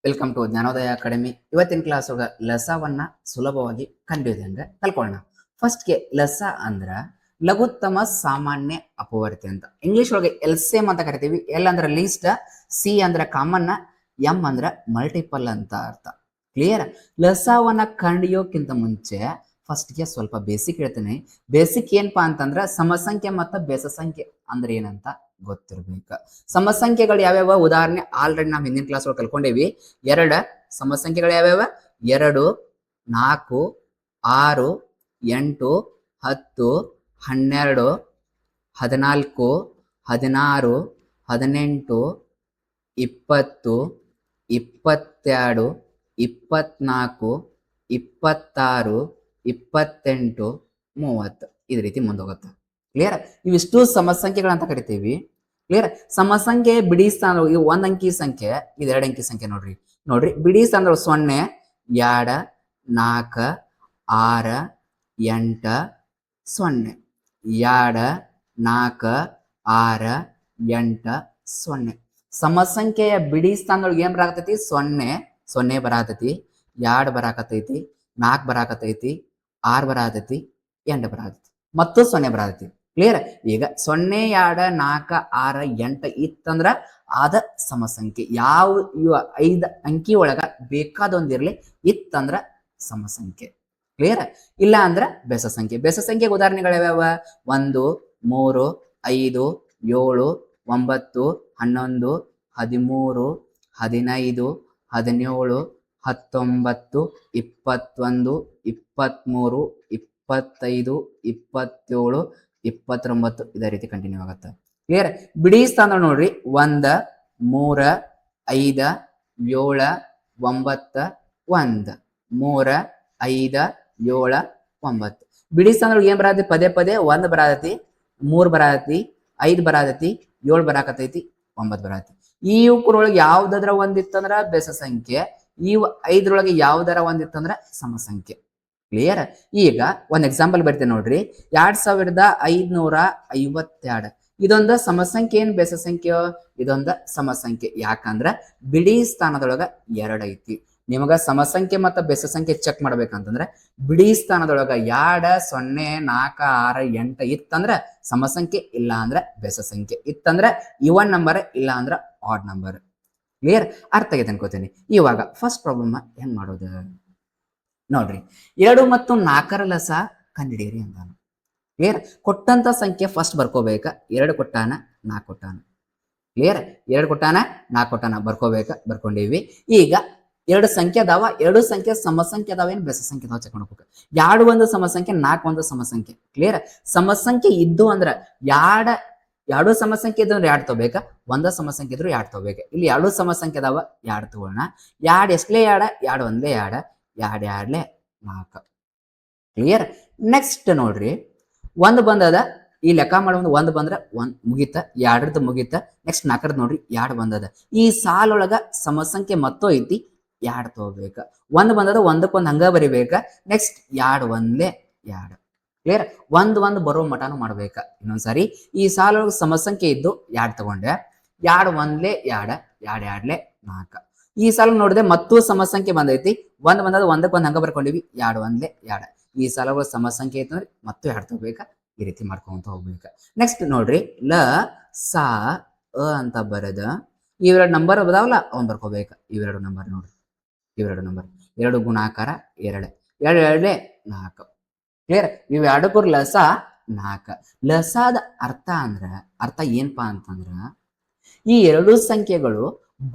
Welcome to Jnanodaya academy. ಇವತ್ತಿನ class ಒಳಗ ಲಸವನ್ನ ಸುಲಭವಾಗಿ ಕಂಡುಹಿಡಿದಂಗ ಕಲ್ಕೊಳ್ಳೋಣ. ಫಸ್ಟ್ಗೆ ಲಸ ಅಂದ್ರ ಲಘುತ್ತಮ ಸಾಮಾನ್ಯ ಅಪವರ್ತಿ ಅಂತ. ಇಂಗ್ಲಿಷ್ ಒಳಗೆ ಎಲ್ಸಿಎಂ ಅಂತ ಕರಿತೀವಿ. ಎಲ್ ಅಂದ್ರ ಲೀಸ್ಟ್, ಸಿ ಅಂದ್ರ ಕಾಮನ್, ಎಂ ಅಂದ್ರ ಮಲ್ಟಿಪಲ್ ಅಂತ ಅರ್ಥ. ಕ್ಲಿಯರ್? ಲಸವನ್ನ ಕಂಡಿಯೋಕ್ಕಿಂತ ಮುಂಚೆ ಫಸ್ಟ್ಗೆ ಸ್ವಲ್ಪ ಬೇಸಿಕ್ ಹೇಳ್ತೀನಿ. ಬೇಸಿಕ್ ಏನಪ್ಪಾ ಅಂತಂದ್ರ ಸಮಸಂಖ್ಯೆ ಮತ್ತು ಬೆಸ ಸಂಖ್ಯೆ ಅಂದ್ರೆ ಏನಂತ ಗೊತ್ತಿರ್ಬೇಕು. ಸಮಸಂಖ್ಯೆಗಳು ಯಾವ್ಯಾವ ಉದಾಹರಣೆ ಆಲ್ರೆಡಿ ನಾವು ಹಿಂದಿನ ಕ್ಲಾಸ್ ಒಳಗೆ ಕಲ್ಕೊಂಡೇವಿ. ಸಮಸಂಖ್ಯೆಗಳು ಯಾವ್ಯಾವ? 2, 4, 6, 8, 10, 12, 14, 16, 18, 20, 22, 24, 26, 28, 30 ಇದೇ ರೀತಿ ಮುಂದೋಗುತ್ತೆ. ಕ್ಲಿಯರ್? ಇವಿಷ್ಟು ಸಮಸಂಖ್ಯೆಗಳಂತ ಕರಿತೀವಿ. ಕ್ಲಿಯರ್? ಸಮಸಂಖ್ಯೆ ಬಿಡಿ ಸ್ಥಾನ ಇವು 1 ಅಂಕಿ ಸಂಖ್ಯೆ, ಇದು 2 ಅಂಕಿ ಸಂಖ್ಯೆ. ನೋಡ್ರಿ ಬಿಡಿ ಸ್ಥಾನ 0, 2, 4, 6, 8, 0, 2, 4, 6, 8, 0. ಸಮಸಂಖ್ಯೆಯ ಬಿಡಿ ಸ್ಥಾನದೊಳಗೆ ಏನ್ ಬರಾಕತೈತಿ? 0 ಬರಾಕತೈತಿ, 2 ಬರಾಕತೈತಿ, 4 ಬರಾಕತೈತಿ, 6 ಬರಾಕತೈತಿ, 8 ಬರಾಕತೈತಿ, ಮತ್ತು 0 ಬರಾಕತೈತಿ. ಕ್ಲಿಯರ್? ಈಗ 0, 2, 4, 6, 8 ಇತ್ತಂದ್ರ ಆದ ಸಮಸಂಖ್ಯೆ. ಯಾವ ಇವ 5 ಅಂಕಿ ಒಳಗ ಬೇಕಾದೊಂದಿರ್ಲಿ, ಇತ್ತಂದ್ರ ಸಮಸಂಖ್ಯೆ. ಕ್ಲಿಯರ್? ಇಲ್ಲ ಅಂದ್ರ ಬೆಸ ಸಂಖ್ಯೆ. ಬೆಸ ಸಂಖ್ಯೆಗೆ ಉದಾಹರಣೆಗಳು ಯಾವ್ಯಾವ? 1, 3, 5, 7, 9, 11, 13, 15, 17, 19, 21, 23, 25, 27, 29 ಇದೇ ರೀತಿ ಕಂಟಿನ್ಯೂ ಆಗುತ್ತೆ. ಕ್ಲಿಯರ್? ಬಿಡಿ ಸ್ಥಾನ ನೋಡ್ರಿ 1, 3, 5, 7, 9, 1, 3, 5, 7, 9. ಬಿಡಿ ಸ್ಥಾನದೊಳಗೆ ಏನ್ ಬರಾತಿ? ಪದೇ ಪದೇ 1 ಬರಾತಿ, 3 ಬರಾತಿ, 5 ಬರಾತೈತಿ, 7 ಬರಾಕತೈತಿ, 9 ಬರಾತಿ. ಈ ಇವುರೊಳಗೆ ಯಾವ್ದಾದ್ರ ಒಂದಿತ್ತಂದ್ರ ಬೆಸ ಸಂಖ್ಯೆ, ಇವು 5ರೊಳಗೆ ಯಾವ್ದಾರ ಒಂದಿತ್ತಂದ್ರ ಸಮಸಂಖ್ಯೆ. ಕ್ಲಿಯರ್? ಈಗ ಒಂದ್ ಎಕ್ಸಾಂಪಲ್ ಬರ್ತೇನೆ ನೋಡ್ರಿ. 2552 ಇದೊಂದು ಸಮಸಂಖ್ಯೆ, ಏನ್ ಬೆಸ ಸಂಖ್ಯೆ? ಇದೊಂದು ಸಮಸಂಖ್ಯೆ. ಯಾಕಂದ್ರ ಬಿಡಿ ಸ್ಥಾನದೊಳಗ 2 ಐತಿ. ನಿಮಗ ಸಮಸಂಖ್ಯೆ ಮತ್ತು ಬೆಸ ಸಂಖ್ಯೆ ಚೆಕ್ ಮಾಡ್ಬೇಕಂತಂದ್ರೆ ಬಿಡಿ ಸ್ಥಾನದೊಳಗ 2, 0, 4, 6, 8 ಇತ್ತಂದ್ರ ಸಮಸಂಖ್ಯೆ, ಇಲ್ಲ ಅಂದ್ರ ಬೆಸ ಸಂಖ್ಯೆ. ಇತ್ತಂದ್ರ ಇವನ್ ನಂಬರ್, ಇಲ್ಲ ಅಂದ್ರ ಆಡ್ ನಂಬರ್. ಕ್ಲಿಯರ್? ಅರ್ಥ ಆಗೈತೆ ಅನ್ಕೋತೀನಿ. ಇವಾಗ ಫಸ್ಟ್ ಪ್ರಾಬ್ಲಮ್ ಹೆಂಗ್ ಮಾಡೋದು ನೋಡ್ರಿ. 2 ಮತ್ತು 4ರ ಲಸ ಕಂಡಿಡೀರಿ ಅಂತಾನು. ಕ್ಲಿಯರ್? ಕೊಟ್ಟಂತ ಸಂಖ್ಯೆ ಫಸ್ಟ್ ಬರ್ಕೋಬೇಕ. 2 ಕೊಟ್ಟಾನ, 4 ಕೊಟ್ಟಾನ. ಕ್ಲಿಯರ್? 2 ಕೊಟ್ಟಾನ, 4 ಕೊಟ್ಟಾನ, ಬರ್ಕೊಂಡೀವಿ. ಈಗ 2 ಸಂಖ್ಯೆ ಅದಾವ. 2 ಸಂಖ್ಯೆ ಸಮಸಂಖ್ಯೆ ಅದಾವ, ಏನ್ ಬೆಸ ಸಂಖ್ಯೆ ಅದಾವ ಚೆಕ್ ಮಾಡ್ಬೇಕು. 2 ಒಂದು ಸಮಸಂಖ್ಯೆ, 4 ಒಂದು ಸಮಸಂಖ್ಯೆ. ಕ್ಲಿಯರ್? ಸಮಸಂಖ್ಯೆ ಇದ್ದು ಅಂದ್ರ 2 ಸಮಸಂಖ್ಯೆ ಇದ್ದು ಅಂದ್ರೆ 2 ತಗೋಬೇಕ, 1 ಸಮಸಂಖ್ಯೆ ಇದ್ರು 2 ತಗೋಬೇಕ. ಇಲ್ಲಿ 2 ಸಮಸಂಖ್ಯೆ ಅದಾವ, 2 ತಗೋಣ. 2 ಎಷ್ಟಲೇ 2, 2 ಒಂದ್ಲೇ 2, 2 2 4. ಕ್ಲಿಯರ್? ನೆಕ್ಸ್ಟ್ ನೋಡ್ರಿ, 1 ಬಂದದ. ಈ ಲೆಕ್ಕ ಮಾಡೋದು 1 ಬಂದ್ರ 1 ಮುಗಿತ, 2ರದ್ದು ಮುಗಿತ. ನೆಕ್ಸ್ಟ್ 4ರದ್ದು ನೋಡ್ರಿ, 2 ಬಂದದ. ಈ ಸಾಲೊಳಗ ಸಮಸಂಖ್ಯೆ ಮತ್ತೋ ಐತಿ, 2 ತಗೋಬೇಕ. 1 ಬಂದದ, 1ಕ್ಕೊಂದು ಹಂಗ ಬರಿಬೇಕ. ನೆಕ್ಸ್ಟ್ 2 ಒಂದ್ಲೇ 2. ಕ್ಲಿಯರ್? 1 ಬರೋ ಮಟಾನು ಮಾಡ್ಬೇಕ. ಇನ್ನೊಂದ್ಸಾರಿ ಈ ಸಾಲೊಳಗ ಸಮಸಂಖ್ಯೆ ಇದ್ದು 2 ತಗೊಂಡೆ, 2 ಒಂದ್ಲೇ 2, 2 2 4. ಈ ಸಾಲ ನೋಡಿದೆ ಮತ್ತೂ ಸಮಸಂಖ್ಯೆ ಬಂದೈತಿ. 1 ಬಂದದ, 1ಕ್ಕೊಂದು ಹಂಗ ಬರ್ಕೊಂಡಿವಿ, 2 ಒಂದ್ಲೇ 2. ಈ ಸಾಲೊಳಗ ಸಮಸಂಖ್ಯೆ ಐತಿ ಅಂದ್ರೆ ಮತ್ತೂ 2 ತಗೋಬೇಕ. ಈ ರೀತಿ ಮಾಡ್ಕೊಂತ ಹೋಗ್ಬೇಕ. ನೆಕ್ಸ್ಟ್ ನೋಡ್ರಿ, ಲ ಸ ಅಂತ ಬರದ ಇವೆರಡು ನಂಬರ್ ಬದಾವಲ್ಲ, ಅವನ್ ಬರ್ಕೋಬೇಕ. ಇವೆರಡು ನಂಬರ್ ನೋಡ್ರಿ, ಇವೆರಡು ನಂಬರ್. 2 ಗುಣಾಕಾರ 2, 2 2 4. ಕ್ಲಿಯರ್? ಇವೆರಡಕ್ಕೂ ಲಸ 4. ಲಸದ ಅರ್ಥ ಏನ್ಪಾ ಅಂತಂದ್ರ ಈ 2 ಸಂಖ್ಯೆಗಳು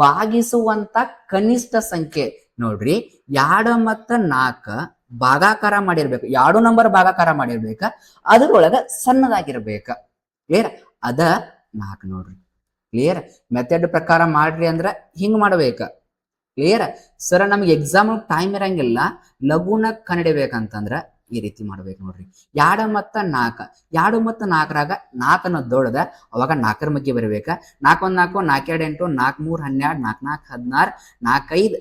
ಭಾಗಿಸುವಂತ ಕನಿಷ್ಠ ಸಂಖ್ಯೆ. ನೋಡ್ರಿ, 2 ಮತ್ತು 4 ಭಾಗಾಕಾರ ಮಾಡಿರ್ಬೇಕು. 2 ನಂಬರ್ ಭಾಗಾಕಾರ ಮಾಡಿರ್ಬೇಕ, ಅದ್ರೊಳಗ ಸಣ್ಣದಾಗಿರ್ಬೇಕ. ಕ್ಲಿಯರ್? ಅದ 4 ನೋಡ್ರಿ. ಕ್ಲಿಯರ್? ಮೆಥಡ್ ಪ್ರಕಾರ ಮಾಡ್ರಿ ಅಂದ್ರ ಹಿಂಗ್ ಮಾಡ್ಬೇಕ. ಕ್ಲಿಯರ್? ಸರ್ ನಮ್ಗೆ ಎಕ್ಸಾಮ್ ಟೈಮ್ ಇರಂಗಿಲ್ಲ, ಲಘುನ ಕಂಡಿಡಿಬೇಕಂತಂದ್ರ ಈ ರೀತಿ ಮಾಡ್ಬೇಕು ನೋಡ್ರಿ. 2 ಮತ್ತು 4, 2 ಮತ್ತು 4ರಾಗ 4 ದೊಡ್ಡದ, ಅವಾಗ 4ರ ಮಗ್ಗಿ ಬರಬೇಕ. 4 1 4, 4 2 8, 4 3 12, 4 4 16,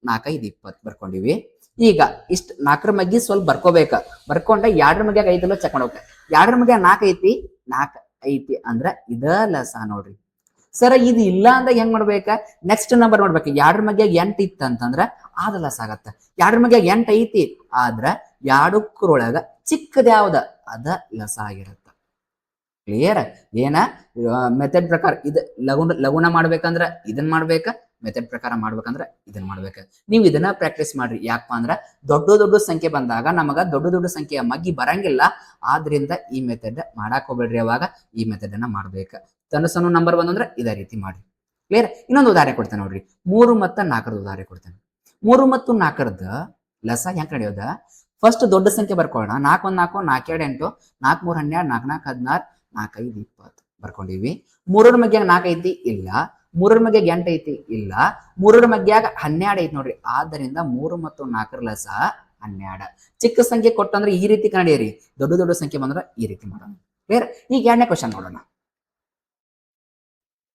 4 5 20 ಬರ್ಕೊಂಡಿವಿ. ಈಗ ಇಷ್ಟ 4ರ ಮಗ್ಗಿ ಸ್ವಲ್ಪ ಬರ್ಕೋಬೇಕ. ಬರ್ಕೊಂಡ 2ರ ಮಗ್ಯಾಗ 5 ಚೆಕ್ ಮಾಡ್ಬೇಕ. 2ರ ಮಗ್ಯಾಗ 4 ಐತಿ, 4 ಐತಿ ಅಂದ್ರ ಇದ ಲಸ ನೋಡ್ರಿ. ಸರ ಇದು ಇಲ್ಲ ಅಂದಾಗ ಹೆಂಗ್ ಮಾಡ್ಬೇಕ, ನೆಕ್ಸ್ಟ್ ನಂಬರ್ ಮಾಡ್ಬೇಕು. 2 ಮಗ್ಯಾಗ 8 ಇತ್ತಂತಂದ್ರ ಆದ ಲಸ ಆಗತ್ತ. 2 ಮಗ್ಯಾಗ 8 ಐತಿ ಆದ್ರ 2 ಚಿಕ್ಕದ ಯಾವ್ದ ಅದ ಲಸ ಆಗಿರತ್ತ. ಕ್ಲಿಯರ್? ಏನ ಮೆಥಡ್ ಪ್ರಕಾರ ಇದು ಲಗುನ ಮಾಡ್ಬೇಕಂದ್ರ ಇದನ್ ಮಾಡ್ಬೇಕ, ಮೆಥಡ್ ಪ್ರಕಾರ ಮಾಡ್ಬೇಕಂದ್ರ ಇದನ್ ಮಾಡ್ಬೇಕ. ನೀವು ಇದನ್ನ ಪ್ರಾಕ್ಟೀಸ್ ಮಾಡ್ರಿ. ಯಾಕಪ್ಪ ಅಂದ್ರ ದೊಡ್ಡ ದೊಡ್ಡ ಸಂಖ್ಯೆ ಬಂದಾಗ ನಮಗ ದೊಡ್ಡ ದೊಡ್ಡ ಸಂಖ್ಯೆಯ ಮಗ್ಗಿ ಬರಂಗಿಲ್ಲ. ಆದ್ರಿಂದ ಈ ಮೆಥಡ್ ಮಾಡಾಕ್ ಹೋಗ್ಬೇಡ್ರಿ. ಅವಾಗ ಈ ಮೆಥಡ್ ಅನ್ನ ಮಾಡ್ಬೇಕ. ಸಣ್ಣ ನಂಬರ್ ಬಂದಂದ್ರ ಇದೇ ರೀತಿ ಮಾಡ್ರಿ. ಕ್ಲಿಯರ್? ಇನ್ನೊಂದು ಉದಾಹರಣೆ ಕೊಡ್ತೇನೆ ನೋಡ್ರಿ. 3 ಮತ್ತು 4 ಉದಾಹರಣೆ ಕೊಡ್ತೇನೆ. 3 ಮತ್ತು 4 ಲಸ ಹೆಂಗ್ ನಡೆಯೋದ? ಫಸ್ಟ್ ದೊಡ್ಡ ಸಂಖ್ಯೆ ಬರ್ಕೊಳ್ಳೋಣ. 4 1 4 4 2 8 4 3 12 4 4 16 4 5 20 ಬರ್ಕೊಂಡಿವಿ. 3 ಮಗ್ಯಾಗ 4 ಐತಿ ಇಲ್ಲ, 3 ಮಗ್ಯಾಗ 8 ಐತಿ ಇಲ್ಲ, 3 ಮಗ್ಯಾಗ 12 ಐತಿ ನೋಡ್ರಿ. ಆದ್ದರಿಂದ 3 ಮತ್ತು 4 ಲಸ 12. ಚಿಕ್ಕ ಸಂಖ್ಯೆ ಕೊಟ್ಟಂದ್ರೆ ಈ ರೀತಿ ಕಂಡಿರಿ, ದೊಡ್ಡ ದೊಡ್ಡ ಸಂಖ್ಯೆ ಬಂದ್ರೆ ಈ ರೀತಿ ಮಾಡೋಣ. ಕ್ಲಿಯರ್? ಈಗ 2ನೇ ಕ್ವಶನ್ ನೋಡೋಣ.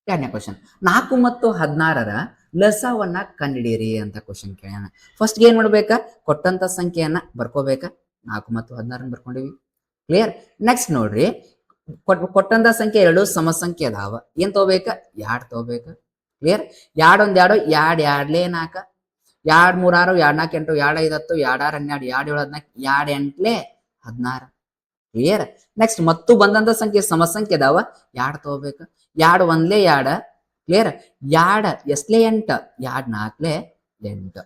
2ನೇ ಕ್ವಶನ್, 4 ಮತ್ತು 16 ಲಸವನ್ನ ಕಂಡಿಡೀರಿ ಅಂತ ಕ್ವಶನ್ ಕೇಳೋಣ. ಫಸ್ಟ್ ಏನ್ ಮಾಡ್ಬೇಕಾ, ಕೊಟ್ಟಂತ ಸಂಖ್ಯೆಯನ್ನ ಬರ್ಕೋಬೇಕಾ. 4 ಮತ್ತು 16 ಬರ್ಕೊಂಡಿವಿ. ಕ್ಲಿಯರ್? ನೆಕ್ಸ್ಟ್ ನೋಡ್ರಿ, ಕೊಟ್ಟಂತ ಸಂಖ್ಯೆ 2 ಸಮ ಸಂಖ್ಯೆ ಅದಾವ. ಏನ್ ತಗೋಬೇಕ? 2 ತಗೋಬೇಕ. ಕ್ಲಿಯರ್? 2 1 2 2 2 4 2 3 6 2 4 8 2 5 10 2 6 12 2 7 14 2 8 16. ಕ್ಲಿಯರ್? ನೆಕ್ಸ್ಟ್ ಮತ್ತು ಬಂದಂತ ಸಂಖ್ಯೆ ಸಮ ಸಂಖ್ಯೆ ಅದಾವ. 2 ತಗೋಬೇಕ. 2 1 2. ಕ್ಲಿಯರ್? 2 ಎಸ್ಲೆ 8 2 4 8.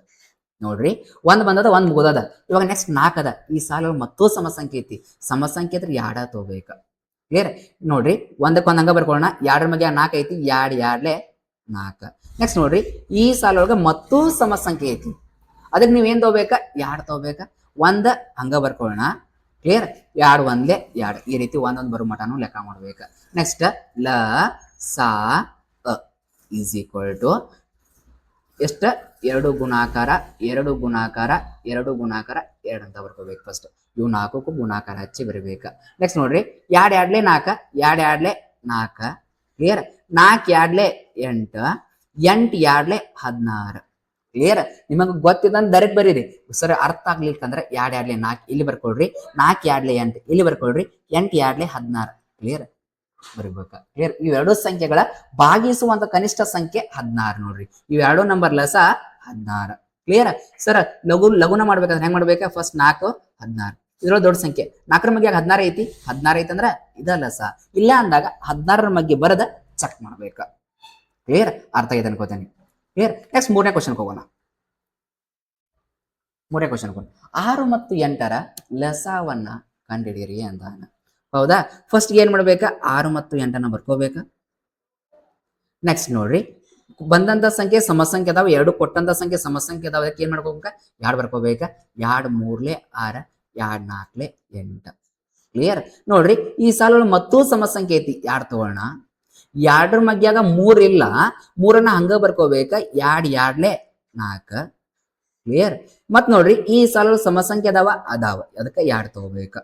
ನೋಡ್ರಿ, 1 ಬಂದದ, 1 ಮುಗದದ. ಇವಾಗ ನೆಕ್ಸ್ಟ್ 4 ಅದ. ಈ ಸಾಲ ಮತ್ತೂ ಸಮ ಸಂಖ್ಯೆ ಐತಿ. ಸಮ ಸಂಖ್ಯೆ ಇದ್ರೆ 2 ತಗೋಬೇಕ. ಕ್ಲಿಯರ್? ನೋಡ್ರಿ, 1ಕ್ಕೆ 1 ಹಂಗ ಬರ್ಕೊಳ್ಳೋಣ. 2 ಮಗ್ಯಾಗ 4 ಐತಿ, 2 2 4. ನೆಕ್ಸ್ಟ್ ನೋಡ್ರಿ, ಈ ಸಾಲ ಒಳಗ ಮತ್ತೂ ಸಮ ಸಂಖ್ಯೆ ಐತಿ. ಅದಕ್ಕೆ ನೀವ್ ಏನ್ ತಗೋಬೇಕ? 2 ತಗೋಬೇಕ. 1 ಹಂಗ ಬರ್ಕೊಳ್ಳೋಣ. ಕ್ಲಿಯರ್? 2 1 2. ಈ ರೀತಿ ಒಂದೊಂದು ಬರೋ ಮಟನು ಲೆಕ್ಕ ಮಾಡ್ಬೇಕ. ನೆಕ್ಸ್ಟ್ ಲ ಸ ಈಸ್ ಈಕ್ವಲ್ ಟು ಎಷ್ಟ? 2 ಗುಣಾಕಾರ 2 ಗುಣಾಕಾರ 2 ಗುಣಾಕಾರ 2 ಅಂತ ಬರ್ಕೋಬೇಕು. ಫಸ್ಟ್ ಇವು 4ಕ್ಕೂ ಗುಣಾಕಾರ ಹಚ್ಚಿ ಬರಬೇಕು. ನೆಕ್ಸ್ಟ್ ನೋಡ್ರಿ, 2 2 4 2 2 4. ಕ್ಲಿಯರ್? 4 2 8 8 2 16. ಕ್ಲಿಯರ್? ನಿಮಗೆ ಗೊತ್ತಿದ್ದಂತ ಡೈರೆಕ್ಟ್ ಬರೀರಿ. ಸರಿ, ಅರ್ಥ ಆಗ್ಲಿಕ್ಕಂದ್ರೆ 2 2 4 ಇಲ್ಲಿ ಬರ್ಕೊಳ್ರಿ, 4 2 8 ಇಲ್ಲಿ ಬರ್ಕೊಳ್ರಿ, 8 2 16. ಕ್ಲಿಯರ್? ಬರಿಬೇಕ. ಕ್ಲಿಯರ್? ಇವೆರಡು ಸಂಖ್ಯೆಗಳ ಭಾಗಿಸುವಂತ ಕನಿಷ್ಠ ಸಂಖ್ಯೆ 16 ನೋಡ್ರಿ. ಇವೆರಡು ನಂಬರ್ ಲಸ 16. ಕ್ಲಿಯರ್? ಸರ್, ಲಗುನ ಮಾಡ್ಬೇಕಾದ್ರೆ ಹೆಂಗ್ ಮಾಡ್ಬೇಕ? ಫಸ್ಟ್ 4 16. ಇದ್ರೊಳಗೆ ದೊಡ್ಡ ಸಂಖ್ಯೆ 4 ಮಗ್ಯಾಗ 16 ಐತಿ. 16 ಐತಿ ಅಂದ್ರ ಇದ ಲಸ. ಇಲ್ಲ ಅಂದಾಗ 16 ಮಗ್ಗೆ ಬರದ ಚೆಕ್ ಮಾಡ್ಬೇಕ. ಕ್ಲಿಯರ್? ಅರ್ಥ ಆಗಿದೆ ಅನ್ಕೋತೇನೆ. ಕ್ಲಿಯರ್? ನೆಕ್ಸ್ಟ್ 3ನೇ ಕ್ವಶನ್ ಹೋಗೋಣ. 3ನೇ ಕ್ವಶನ್ 6 ಮತ್ತು 8 ಲಸವನ್ನ ಕಂಡಿಡಿರಿ ಅಂತ. ಹೌದಾ? ಫಸ್ಟ್ ಏನ್ ಮಾಡ್ಬೇಕ? 6 ಮತ್ತು 8 ಬರ್ಕೋಬೇಕ. ನೆಕ್ಸ್ಟ್ ನೋಡ್ರಿ, ಬಂದಂತ ಸಂಖ್ಯೆ ಸಮ ಸಂಖ್ಯೆ ಅದಾವ. 2 ಕೊಟ್ಟಂತ ಸಂಖ್ಯೆ ಸಮ ಸಂಖ್ಯೆ ಅದಾವ. ಅದಕ್ಕೆ ಏನ್ ಮಾಡ್ಕೋಬೇಕ? 2 ಬರ್ಕೋಬೇಕ. 2 3 6 2 4 8. ಕ್ಲಿಯರ್? ನೋಡ್ರಿ, ಈ ಸಾಲ ಮತ್ತೂ ಸಮ ಸಂಖ್ಯೆ ಐತಿ. 2 ತಗೋಣ. 2 ಮಗ್ಯಾಗ 3 ಇಲ್ಲ, 3ನ್ನ ಹಂಗ ಬರ್ಕೋಬೇಕ. 2 2 4. ಕ್ಲಿಯರ್? ಮತ್ ನೋಡ್ರಿ, ಈ ಸಾಲ ಸಮ ಸಂಖ್ಯೆ ಅದಾವ. ಅದಕ್ಕೆ 2 ತಗೋಬೇಕ.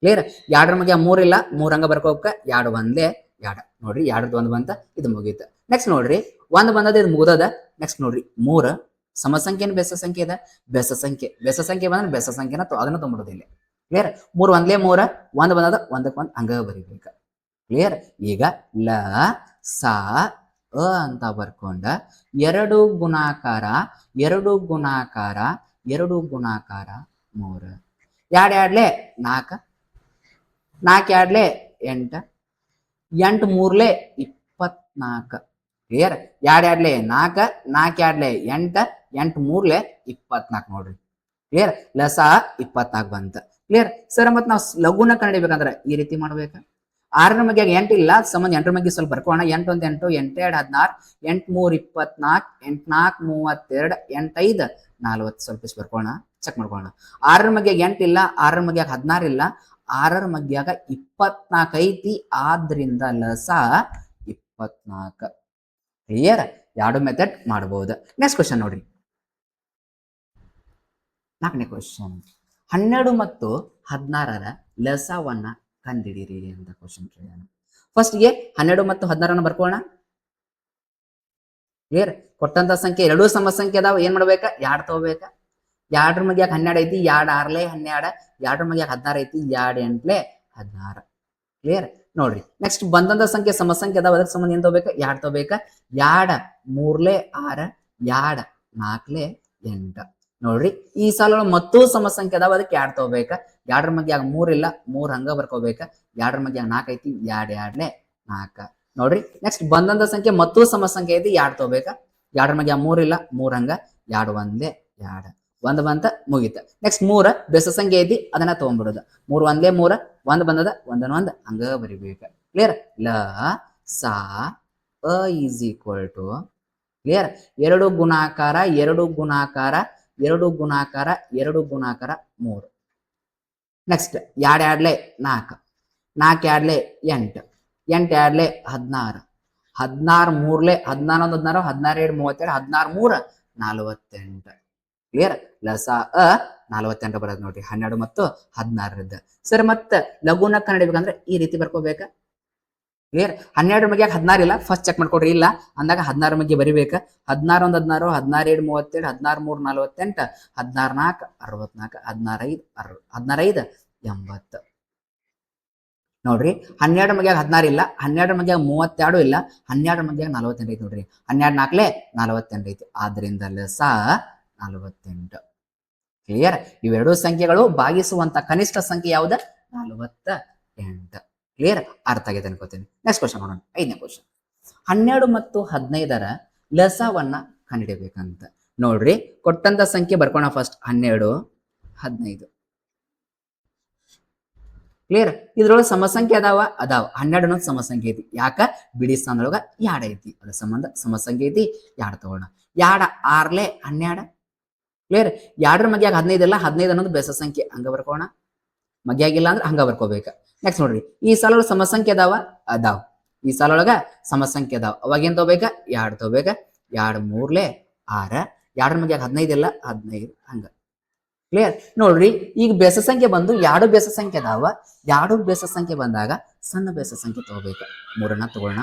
ಕ್ಲಿಯರ್? 2 ಮಗ್ಯಾಗ 3 ಇಲ್ಲ, 3 ಹಂಗ ಬರ್ಕೋಬೇಕ. 2 1 2. ನೋಡ್ರಿ, 2 1 ಬಂತ, ಇದು ಮುಗೀತ. ನೆಕ್ಸ್ಟ್ ನೋಡ್ರಿ, 1 ಬಂದದ, ಇದು ಮುಗ್ದದ. ನೆಕ್ಸ್ಟ್ ನೋಡ್ರಿ, 3 ಸಮ ಸಂಖ್ಯೆ ಬೆಸ ಸಂಖ್ಯೆ ಇದೆ. ಬೆಸ ಸಂಖ್ಯೆ ಬಂದ್ರೆ ಬೆಸ ಸಂಖ್ಯೆನ ಅದನ್ನ ತೊಗೊಂಬಿಡೋದಿಲ್ಲ. ಕ್ಲಿಯರ್? 3 1 3 1 ಬಂದದ, 1ಕ್ಕೆ 1 ಹಂಗ ಬರಿಬೇಕ. ಕ್ಲಿಯರ್? ಈಗ ಲ ಸ ಅಂತ ಬರ್ಕೊಂಡ 2 ಗುಣಾಕಾರ 2 ಗುಣಾಕಾರ 2 ಗುಣಾಕಾರ 3. 2 2 4 4 2 8 8 3 24. ಕ್ಲಿಯರ್? 2 2 4 4 2 8 8 3 24 ನೋಡ್ರಿ. ಕ್ಲಿಯರ್? ಲಸ 24 ಬಂತ. ಕ್ಲಿಯರ್? ಸರ್, ಮತ್ ನಾವು ಲಘುನ ಕಂಡಿಡ್ಬೇಕಂದ್ರೆ ಈ ರೀತಿ ಮಾಡ್ಬೇಕ. 6ರ ಮಗ್ಯಾಗ 8 ಇಲ್ಲ, ಸಂಬಂಧ 8ರ ಮಗ್ಗೆ ಸ್ವಲ್ಪ ಬರ್ಕೋಣ. 8 1 8 8 2 16 8 3 24 8 4 32 8 5 40. ಸ್ವಲ್ಪ ಇಷ್ಟು ಬರ್ಕೋಣ, ಚೆಕ್ ಮಾಡ್ಕೋಣ. 6ರ ಮಗ್ಯಾಗ 8 ಇಲ್ಲ, 6ರ ಮಗ್ಯಾಗ 16 ಇಲ್ಲ, 6ರ ಮಗ್ಯಾಗ 24 ಐತಿ. ಆದ್ರಿಂದ ಲಸ 24. ಕ್ಲಿಯರ್? 2 ಮೆಥಡ್ ಮಾಡಬಹುದು. ನೆಕ್ಸ್ಟ್ ಕ್ವಶನ್ ನೋಡ್ರಿ, 4ನೇ ಕ್ವಶನ್, 12 ಮತ್ತು 16ರ ಲಸವನ್ನ ಕಂಡಿಡಿರಿ ಅಂತ ಕ್ವಶನ್ ಕೇಳೋಣ. ಫಸ್ಟ್ಗೆ 12 ಮತ್ತು 16 ಬರ್ಕೋಣ. ಕ್ಲಿಯರ್? ಕೊಟ್ಟಂತ ಸಂಖ್ಯೆ 2 ಸಮ ಸಂಖ್ಯೆ ಅದಾವ. ಏನ್ ಮಾಡ್ಬೇಕ? 2 ತಗೋಬೇಕ. 2ರ ಮಗ್ಯಾಗ 12 ಐತಿ, 2 6 12 2ರ ಮಗ್ಯಾಗ 16 ಐತಿ, 2 8 16. ಕ್ಲಿಯರ್? ನೋಡ್ರಿ ನೆಕ್ಸ್ಟ್ ಬಂದಂತ ಸಂಖ್ಯೆ ಸಮಸಂಖ್ಯೆ ಅದಾವ ಅದಕ್ಕೆ ಸಂಬಂಧ ಏನ್ ತಗೋಬೇಕ ಎರಡ್ ತಗೋಬೇಕ ಎರಡ ಮೂರ್ಲೆ 6 ಎರಡ್ 4 8 ನೋಡ್ರಿ ಈ ಸಾಲ ಮತ್ತೂ ಸಮಸಂಖ್ಯೆ ಅದಾವ ಅದಕ್ಕೆ ಎರಡ್ ತಗೋಬೇಕ ಎರಡ್ರ ಮಧ್ಯ 3 ಇಲ್ಲ 3 ಹಂಗ ಬರ್ಕೋಬೇಕ ಎರಡ್ರ ಮಧ್ಯ 4 ಐತಿ ಎರಡ್ ಎರಡ್ಲೆ 4 ನೋಡ್ರಿ ನೆಕ್ಸ್ಟ್ ಬಂದಂತ ಸಂಖ್ಯೆ ಮತ್ತೂ ಸಮಸಂಖ್ಯೆ ಐತಿ ಎರಡ್ ತಗೋಬೇಕ ಎರಡ್ರ ಮಧ್ಯ 3 ಇಲ್ಲ 3 ಹಂಗ ಎರಡ್ ಒಂದ್ಲೆ ಎರಡ್ ಒಂದ್ ಬಂತ ಮುಗಿತ ನೆಕ್ಸ್ಟ್ 3 ಬೆಸ ಸಂಖ್ಯೆ ಐತಿ ಅದನ್ನ ತಗೊಂಡ್ಬಿಡೋದು 3 ಒಂದ್ಲೆ 3 ಒಂದ್ ಬಂದದ ಒಂದನ ಒಂದ್ ಹಂಗ ಬರಿಬೇಕ ಕ್ಲಿಯರ್ ಲ ಸಾ a is equal to clear ಎರಡು ಗುಣಾಕಾರ 3 ನೆಕ್ಸ್ಟ್ ಎರಡ್ ಎರಡ್ಲೆ 4 4 ಎರಡ್ಲೆ 8 8 ಎರಡ್ಲೆ 16 16 ಮೂರ್ಲೆ 16 16 16 32 32 16 3 48 ಕ್ಲಿಯರ್ ಲಸ 48 ಬರೋದು ನೋಡ್ರಿ 12 ಮತ್ತು 16 ಸರ್ ಮತ್ತೆ ಲಘುನ ಕನ್ನಡಿಬೇಕಂದ್ರೆ ಈ ರೀತಿ ಬರ್ಕೋಬೇಕ ಕ್ಲಿಯರ್ 12 ಮಗೆ 16 ಇಲ್ಲ ಫಸ್ಟ್ ಚೆಕ್ ಮಾಡ್ಕೊಡ್ರಿ ಇಲ್ಲ ಅಂದಾಗ 16 ಮಗೆ ಬರಿಬೇಕ 16 1 16 16 7 37 16 3 48 16 4 64 16 5 ನೋಡ್ರಿ 12 ಮಗೆ 16 ಇಲ್ಲ 12 ಮಗೆ 32 ಇಲ್ಲ 12 ಮಗೆ 48 ಐತಿ ನೋಡ್ರಿ 12 4 48 ಐತಿ ಆದ್ರಿಂದ ಲಸ 48 ಕ್ಲಿಯರ್ ಇವೆರಡು ಸಂಖ್ಯೆಗಳು ಭಾಗಿಸುವಂತ ಕನಿಷ್ಠ ಸಂಖ್ಯೆ ಯಾವ್ದು 48 ಕ್ಲಿಯರ್ ಅರ್ಥ ಆಗಿದೆ ಅನ್ಕೋತೀನಿ ನೆಕ್ಸ್ಟ್ ಕ್ವಶನ್ ನೋಡೋಣ 5ನೇ ಕ್ವಶನ್ 12 ಮತ್ತು 15ರ ಲಸವನ್ನ ಕಂಡುಹಿಡಿಯಬೇಕಂತ ನೋಡ್ರಿ ಕೊಟ್ಟಂತ ಸಂಖ್ಯೆ ಬರ್ಕೋಣ ಫಸ್ಟ್ 12 15 ಕ್ಲಿಯರ್ ಇದ್ರೊಳಗೆ ಸಮಸಂಖ್ಯೆ ಅದಾವ 12 ಅನ್ನೋದು ಸಮಸಂಖ್ಯೆ ಐತಿ ಯಾಕ ಬಿಡಿ ಸ್ಥಾನದೊಳಗ ಎರಡ್ ಐತಿ ಅದ್ರ ಸಂಬಂಧ ಸಮಸಂಖ್ಯೆ ಐತಿ ಎರಡ್ ತಗೋಣ ಎರಡ್ 6ಲೆ 12 ಕ್ಲಿಯರ್ ಎರಡ್ರ ಮಗ್ಯಾಗ 15 ಇಲ್ಲ 15 ಅನ್ನೋದು ಬೆಸ ಸಂಖ್ಯೆ ಹಂಗ ಬರ್ಕೋಣ ಮಗ್ಯಾಗಿಲ್ಲ ಅಂದ್ರೆ ಹಂಗ ಬರ್ಕೋಬೇಕ ನೆಕ್ಸ್ಟ್ ನೋಡ್ರಿ ಈ ಸಾಲ ಸಮಸಂಖ್ಯೆ ಅದಾವ ಈ ಸಾಲ ಒಳಗ ಸಮಸಂಖ್ಯೆ ಅದಾವ ಅವಾಗ ಏನ್ ತಗೋಬೇಕ ಎರಡ್ ತಗೋಬೇಕ ಎರಡ್ 3ಲೆ 6 ಎರಡ್ರ ಮಗ್ಯಾಗ 15 ಇಲ್ಲ 15 ಹಂಗ ಕ್ಲಿಯರ್ ನೋಡ್ರಿ ಈಗ ಬೆಸ ಸಂಖ್ಯೆ ಬಂದು ಎರಡು ಬೆಸ ಸಂಖ್ಯೆ ಅದಾವ ಎರಡು ಬೆಸ ಸಂಖ್ಯೆ ಬಂದಾಗ ಸಣ್ಣ ಬೆಸ ಸಂಖ್ಯೆ ತಗೋಬೇಕ 3ನ್ನ ತಗೋಣ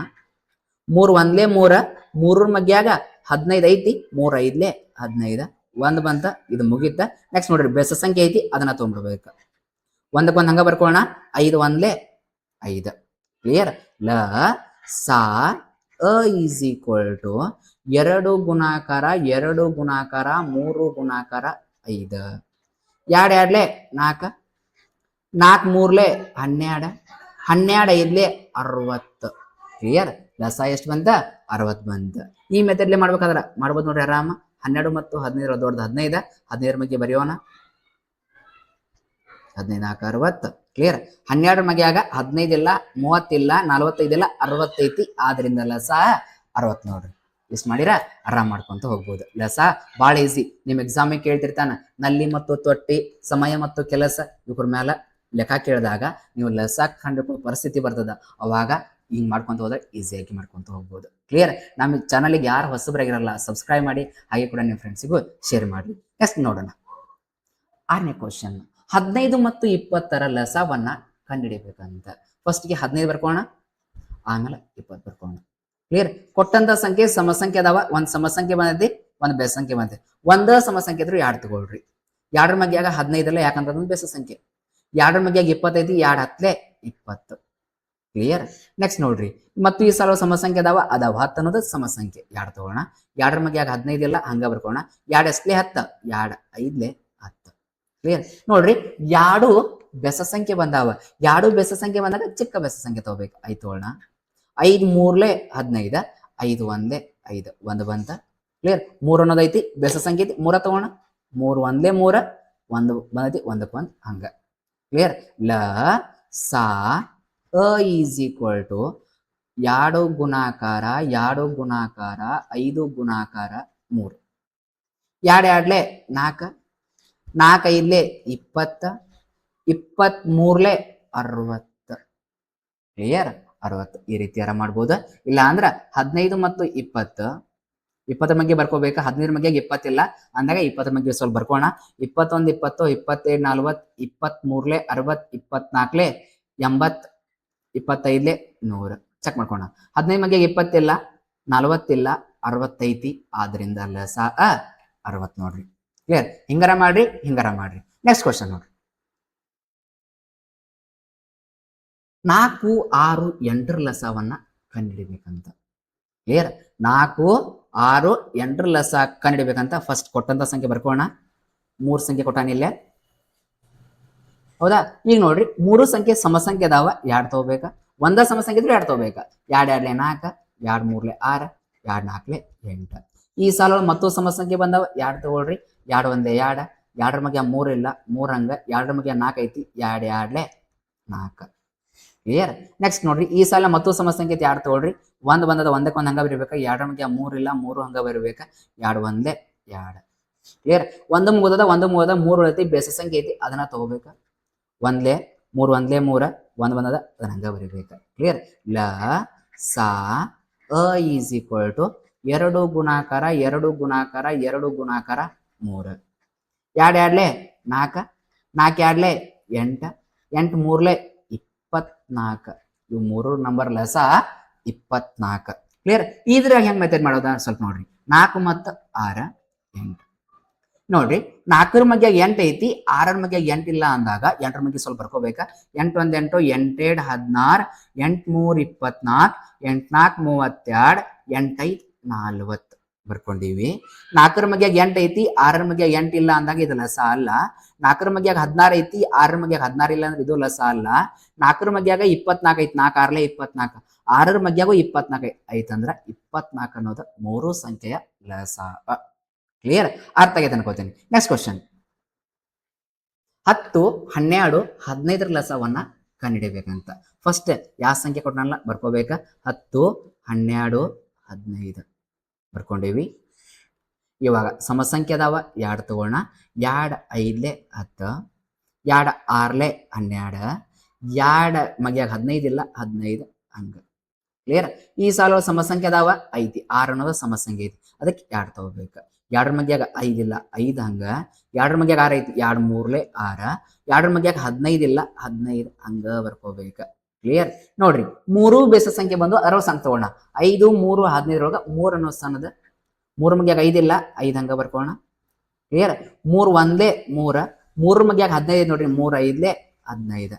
3 ಒಂದ್ಲೆ 3 3 ಮಗ್ಯಾಗ 15 ಐತಿ 3 5ಲೆ 15 ಒಂದ್ ಬಂತ ಇದು ಮುಗಿತ ನೆಕ್ಸ್ಟ್ ನೋಡ್ರಿ ಬೆಸ ಸಂಖ್ಯೆ ಐತಿ ಅದನ್ನ ತಗೊಂಡ್ಬಿಡ್ಬೇಕು ಒಂದಕ್ಕೊಂದ್ ಹಂಗ ಬರ್ಕೋಣ 5 ಒಂದ್ಲೆ 5 ಕ್ಲಿಯರ್ ಲ ಸಾ ಅ ಈಸ್ ಈಕ್ವಲ್ ಟು 2 ಗುಣಾಕಾರ 3 ಗುಣಾಕಾರ 5 ಎರಡ್ ಎರಡ್ಲೆ 4 4 3ಲೆ 12 12 5ಲೆ 60 ಕ್ಲಿಯರ್ ಲಸ ಎಷ್ಟು ಬಂತ 60 ಬಂತ ಈ ಮೆಥಡ್ಲೆ ಮಾಡ್ಬೇಕಾದ್ರ ಮಾಡ್ಬೋದು ನೋಡ್ರಿ ಆರಾಮ 12 ಮತ್ತು 15 ದೊಡ್ಡದು 15 15 ಮಧ್ಯೆ ಬರೆಯೋಣ 15 4 60 ಕ್ಲಿಯರ್ 12 ಮಗ್ಯಾಗ 15 ಇಲ್ಲ 30 ಇಲ್ಲ 45 ಇಲ್ಲ 60 ಐತಿ ಆದ್ರಿಂದ ಲಸ 60 ನೋಡ್ರಿ ಇಷ್ಟು ಮಾಡಿರ ಆರಾಮ್ ಮಾಡ್ಕೊಂತ ಹೋಗ್ಬೋದು ಲಸ ಭಾಳ ಈಸಿ ನಿಮ್ ಎಕ್ಸಾಮಿಗೆ ಕೇಳ್ತಿರ್ತಾನ ನಲ್ಲಿ ಮತ್ತು ತೊಟ್ಟಿ ಸಮಯ ಮತ್ತು ಕೆಲಸ ಇವ್ರ ಮೇಲೆ ಲೆಕ್ಕ ಕೇಳಿದಾಗ ನೀವು ಲಸ ಕಂಡುಕೊಳ್ಳೋ ಪರಿಸ್ಥಿತಿ ಬರ್ತದ ಅವಾಗ ಹಿಂಗ್ ಮಾಡ್ಕೊಂತ ಹೋದ್ರೆ ಈಸಿಯಾಗಿ ಮಾಡ್ಕೊಂತ ಹೋಗ್ಬೋದು ಕ್ಲಿಯರ್ ನಮ್ಮ ಚಾನಲ್ಗೆ ಯಾರು ಹೊಸಬರಾಗಿರಲ್ಲ ಸಬ್ಸ್ಕ್ರೈಬ್ ಮಾಡಿ ಹಾಗೆ ಕೂಡ ನಿಮ್ಮ ಫ್ರೆಂಡ್ಸಿಗೂ ಶೇರ್ ಮಾಡಿ ನೆಕ್ಸ್ಟ್ ನೋಡೋಣ 6ನೇ ಕ್ವಶನ್ 15 ಮತ್ತು 20ರ ಲಸವನ್ನ ಕಂಡುಹಿಡಿಬೇಕಂತ ಫಸ್ಟ್ಗೆ 15 ಬರ್ಕೋಣ ಆಮೇಲೆ 20 ಬರ್ಕೋಣ ಕ್ಲಿಯರ್ ಕೊಟ್ಟಂತ ಸಂಖ್ಯೆ ಸಮಸಂಖ್ಯೆ ಅದಾವ ಒಂದ್ ಸಮಸಂಖ್ಯೆ ಬಂದೈತಿ ಒಂದ್ ಬೆಸ ಸಂಖ್ಯೆ ಬಂದೈತಿ ಒಂದ ಸಮಸಂಖ್ಯೆ ಇದ್ರು ಎರಡ್ ತಗೊಳ್ರಿ ಎರಡ್ರ ಮಗ್ಯಾಗ 15 ಇಲ್ಲ ಯಾಕಂದ್ರೆ ಅದೊಂದು ಬೆಸ ಸಂಖ್ಯೆ ಎರಡ್ರ ಮಗ್ಯಾಗ 20 ಐತಿ ಎರಡ್ 10ಲೆ 20 ಕ್ಲಿಯರ್ ನೆಕ್ಸ್ಟ್ ನೋಡ್ರಿ ಮತ್ತು ಈ ಸಲ ಸಮಸಂಖ್ಯೆ ಅದಾವ 10 ಅನ್ನೋದು ಸಮಸಂಖ್ಯೆ ಎರಡ್ ತಗೋಣ ಎರಡ್ರ ಮಗ್ಯಾಗ 15 ಇಲ್ಲ ಹಂಗ ಬರ್ಕೋಣ ಎರಡ್ ಎಸ್ಲೆ 10 ಎರಡ್ 5ಲೆ 10 ಕ್ಲಿಯರ್ ನೋಡ್ರಿ ಎರಡು ಬೆಸ ಸಂಖ್ಯೆ ಬಂದಾವ ಎರಡು ಬೆಸ ಸಂಖ್ಯೆ ಬಂದಾಗ ಚಿಕ್ಕ ಬೆಸ ಸಂಖ್ಯೆ ತಗೋಬೇಕು 5 ತಗೋಣ 5 3ಲೆ 15 5 1ಲೆ 5 ಒಂದ್ ಬಂತ ಕ್ಲಿಯರ್ 3 ಅನ್ನೋದು ಐತಿ ಬೆಸ ಸಂಖ್ಯೆ ಐತಿ 3 ತಗೋಣ 3 1ಲೆ 3 ಒಂದು ಬಂದೈತಿ ಒಂದಕ್ಕೊಂದ್ ಹಂಗ ಕ್ಲಿಯರ್ ಲ ಸಾ ಅ ಈಸ್ ಈಕ್ವಲ್ ಟು 2 ಗುಣಾಕಾರ 5 ಗುಣಾಕಾರ 3 ಎರಡ್ ಎರಡ್ಲೆ 4 4 5ಲೆ 20 23ಲೆ 60 ಕ್ಲಿಯರ್ 60 ಈ ರೀತಿ ಯಾರ ಮಾಡ್ಬೋದು ಇಲ್ಲ ಅಂದ್ರ 15 ಮತ್ತು 20 ಬಗ್ಗೆ ಬರ್ಕೋಬೇಕಾ 15 ಬಗ್ಗೆ 20 ಇಲ್ಲ ಅಂದಾಗ 20 ಬಗ್ಗೆ ಸ್ವಲ್ಪ ಬರ್ಕೋಣ 21 20 27 40 23ಲೆ 60 24ಲೆ 80 25ಲೆ 100 ಚೆಕ್ ಮಾಡ್ಕೋಣ 15 ಬಗ್ಗೆ 20 ಇಲ್ಲ 40 ಇಲ್ಲ 60 ಐತಿ ಆದ್ರಿಂದ ಲಸ 60 ನೋಡ್ರಿ ಕ್ಲಿಯರ್ ಹಿಂಗಾರ ಮಾಡ್ರಿ ನೆಕ್ಸ್ಟ್ ಕ್ವಶನ್ ನೋಡ್ರಿ 4, 6, 8 ಲಸವನ್ನ ಕಂಡುಹಿಡಿಬೇಕಂತ. ಕ್ಲಿಯರ್? 4, 6, 8 ಲಸ ಕಂಡುಹಿಡಿಬೇಕಂತ ಫಸ್ಟ್ ಕೊಟ್ಟಂತ ಸಂಖ್ಯೆ ಬರ್ಕೋಣ. 3 ಸಂಖ್ಯೆ ಕೊಟ್ಟಾನಿಲ್ಲೇ. ಹೌದಾ? ಈಗ ನೋಡ್ರಿ 3 ಸಂಖ್ಯೆ ಸಮಸಂಖ್ಯೆ ಅದಾವ, 2 ತಗೋಬೇಕ. ಒಂದ ಸಮಸಂಖ್ಯೆ ಇದ್ರೆ 2 ತಗೋಬೇಕ. 2 2 4, 2 3 6, 2 4 8. ಈ ಸಾಲ ಮತ್ತು ಸಮಸಂಖ್ಯೆ ಬಂದವ, 2 ತಗೊಳ್ರಿ. 2 1 2, 2 ಮಗೆ 3 ಇಲ್ಲ, 3 ಹಂಗ, 2 ಮಗೆ 4 ಐತಿ, 2 2 4. ಕ್ಲಿಯರ್? ನೆಕ್ಸ್ಟ್ ನೋಡ್ರಿ, ಈ ಸಾಲ ಮತ್ತು ಸಮಸಂಖ್ಯೆ 2 ತಗೊಳ್ರಿ. 1 ಬಂದದ, ಒಂದಕ್ಕೆ ಒಂದು ಹಂಗ ಬರಿಬೇಕ. 2 ಮಗೆ 3 ಇಲ್ಲ, 3 ಹಂಗ ಬರಿಬೇಕ. 2 1 2. ಕ್ಲಿಯರ್? 1 ಮುಗದ, 1 ಮುಗದ, 3 ಉಳಿತಿ, ಬೇಸ ಸಂಖ್ಯೆ ಐತಿ, ಅದನ್ನ ತಗೋಬೇಕ. 1 3 1 3, 1 ಬಂದದ, ಅದನ್ನ ಹಂಗ ಬರಿಬೇಕ. ಕ್ಲಿಯರ್? ಲ ಸಾ ಅ ಈಸ್ ಈಕ್ವಲ್ ಟು 2 ಗುಣಾಕಾರ 2 ಗುಣಾಕಾರ 2 ಗುಣಾಕಾರ 3. 2 2 4, 4 2 8, 8 3 24. ಇವು 3 ನಂಬರ್ ಲಸ 24. ಕ್ಲಿಯರ್? ಇದ್ರಾಗ ಹೆಂಗ್ ಮೆಥಡ್ ಮಾಡೋದ ಸ್ವಲ್ಪ ನೋಡ್ರಿ. 4 ಮತ್ತು 6 8. ನೋಡ್ರಿ, 4 ಮಧ್ಯ 8 ಐತಿ, 6 ಮಧ್ಯ 8 ಇಲ್ಲ ಅಂದಾಗ 8 ಮಧ್ಯ ಸ್ವಲ್ಪ ಬರ್ಕೋಬೇಕ. 8 1 8, 8 2 16, 8 3 24, 8 4 32, 8 5 40 ಬರ್ಕೊಂಡಿವಿ. 4 ಮಧ್ಯ 8 ಐತಿ, 6 ಮಧ್ಯ 8 ಇಲ್ಲ ಅಂದಾಗ ಇದು ಲಸ ಅಲ್ಲ. 4 ಮಧ್ಯ 16 ಐತಿ, 6 ಮಧ್ಯ 16 ಇಲ್ಲ ಅಂದ್ರೆ ಇದು ಲಸ ಅಲ್ಲ. 4 ಮಧ್ಯಾಗ 24 ಐತಿ, 4 6 24, 6 ಮಧ್ಯಾಗೂ 24 ಐತಂದ್ರ 24 ಅನ್ನೋದು 3 ಸಂಖ್ಯೆಯ ಲಸ. ಕ್ಲಿಯರ್? ಅರ್ಥ ಆಗೈತೆ ಅನ್ಕೋತೀನಿ. Next question. 10, 12, 15 ಲಸವನ್ನ ಕಂಡುಹಿಡಿಬೇಕಂತ. ಫಸ್ಟ್ ಯಾವ ಸಂಖ್ಯೆ ಕೊಟ್ಟನಲ್ಲ ಬರ್ಕೋಬೇಕ. 10, 12, 15 ಬರ್ಕೊಂಡಿವಿ. ಇವಾಗ ಸಮಸಂಖ್ಯೆ ಅದಾವ, 2 ತಗೋಣ. 2 5 10, 2 6 12, 2 ಮಗ್ಯಾಗ 15 ಇಲ್ಲ, 15 ಹಂಗ. ಕ್ಲಿಯರ್? ಈ ಸಾಲ ಸಮಸಂಖ್ಯೆ ಅದಾವ, ಐತಿ, 6 ಅನ್ನೋದು ಸಮಸಂಖ್ಯೆ ಐತಿ, ಅದಕ್ಕೆ 2 ತಗೋಬೇಕು. 2 ಮಗ್ಯಾಗ 5 ಇಲ್ಲ, 5 ಹಂಗ. 2 ಮಗ್ಯಾಗ 6 ಐತಿ, 2 3 6, 2 ಮಗ್ಯಾಗ 15 ಇಲ್ಲ, 15 ಹಂಗ ಬರ್ಕೋಬೇಕ. ಕ್ಲಿಯರ್? ನೋಡ್ರಿ, 3 ಬೇಸ ಸಂಖ್ಯೆ ಬಂದು ಅದರ ಸಂಖ್ಯೆ ತಗೋಣ. 5 3 15 ಒಳಗ 3 ಅನ್ನೋ ಸಣ್ಣದ. 3 ಮಗ್ಯಾಗ 5 ಇಲ್ಲ, 5 ಹಂಗ ಬರ್ಕೋಣ. ಕ್ಲಿಯರ್? 3 1 3, 3 ಮಗ್ಯಾಗ 15 ನೋಡ್ರಿ, 3 5 15.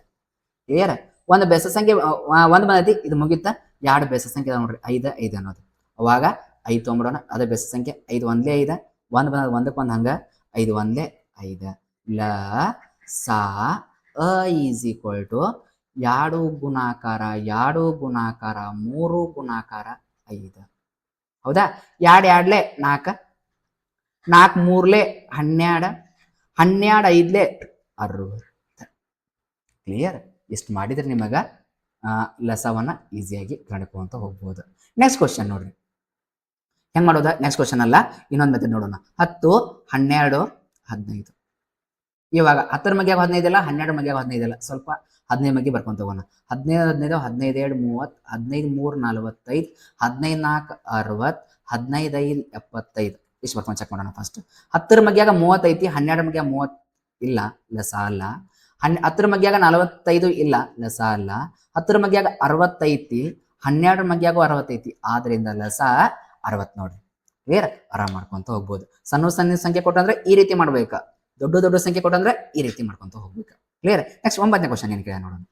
ಕ್ಲಿಯರ್? ಒಂದು ಬೆಸ ಸಂಖ್ಯೆ ಒಂದು ಬಂದೈತಿ, ಇದು ಮುಗಿತ. 2 ಬೆಸ ಸಂಖ್ಯೆ ನೋಡ್ರಿ, 5 5 ಅನ್ನೋದು. ಅವಾಗ 5 ತೊಗೊಂಬಿಡೋಣ, ಅದೇ ಬೆಸ ಸಂಖ್ಯೆ. 5 1 5, 1 ಬಂದ, ಒಂದಕ್ಕೆ ಒಂದು ಹಂಗ, 5 1 5. ಲ ಸಾ ಅ ಈಸ್ ಈಕ್ವಲ್ ಟು 2 ಗುಣಾಕಾರ 2 ಗುಣಾಕಾರ 3 ಗುಣಾಕಾರ 5. ಹೌದಾ? 2 2 4, 4 3 12, 12 5 60. ಕ್ಲಿಯರ್? ಇಷ್ಟು ಮಾಡಿದ್ರೆ ನಿಮಗ ಲಸವನ್ನ ಈಸಿಯಾಗಿ ಕಂಡುಕೊಂತ ಹೋಗ್ಬೋದು. ನೆಕ್ಸ್ಟ್ ಕ್ವಶನ್ ನೋಡ್ರಿ, ಹೆಂಗ್ ಮಾಡೋದ? ನೆಕ್ಸ್ಟ್ ಕ್ವಶನ್ ಅಲ್ಲ, ಇನ್ನೊಂದು ಮೆಥಡ್ ನೋಡೋಣ. 10 12 15. ಇವಾಗ 10 ಮಗ್ಯಾಗ 15 ಇಲ್ಲ, 12 ಮಗ್ಯಾಗ 15 ಇಲ್ಲ, ಸ್ವಲ್ಪ 15 ಮಗ್ಗಿ ಬರ್ಕೊಂತ ಹೋಗೋಣ. 15 15 15 2 30, 15 3 45, 15 4 60, 15 5 75. ಇಷ್ಟು ಬರ್ಕೊಂಡು ಚೆಕ್ ಮಾಡೋಣ. ಫಸ್ಟ್ 10 ಮಗ್ಯಾಗ 30 ಐತಿ, 12 ಮಗ್ಯಾಗ 30 ಇಲ್ಲ, ಲಸ ಅಲ್ಲ. 10 ಮಗ್ಯಾಗ 45 ಇಲ್ಲ, ಲಸ ಅಲ್ಲ. 10 ಮಗ್ಯಾಗ 60 ಐತಿ, 12 ಮಗ್ಯಾಗೂ 60 ಐತಿ, ಆದ್ರಿಂದ ಲಸ 60 ನೋಡ್ರಿ. ಕ್ಲಿಯರ್? ಆರಾಮ್ ಮಾಡ್ಕೊಂತ ಹೋಗ್ಬೋದು. ಸಣ್ಣ ಸಣ್ಣ ಸಂಖ್ಯೆ ಕೊಟ್ಟಂದ್ರೆ ಈ ರೀತಿ ಮಾಡ್ಬೇಕ, ದೊಡ್ಡ ದೊಡ್ಡ ಸಂಖ್ಯೆ ಕೊಟ್ಟಂದ್ರೆ ಈ ರೀತಿ ಮಾಡ್ಕೊಂತ ಹೋಗ್ಬೇಕು. ಕ್ಲಿಯರ್? ನೆಕ್ಸ್ಟ್ 9ನೇ ಕ್ವಶನ್ ಏನ್ ಕೇಳ ನೋಡೋಣ.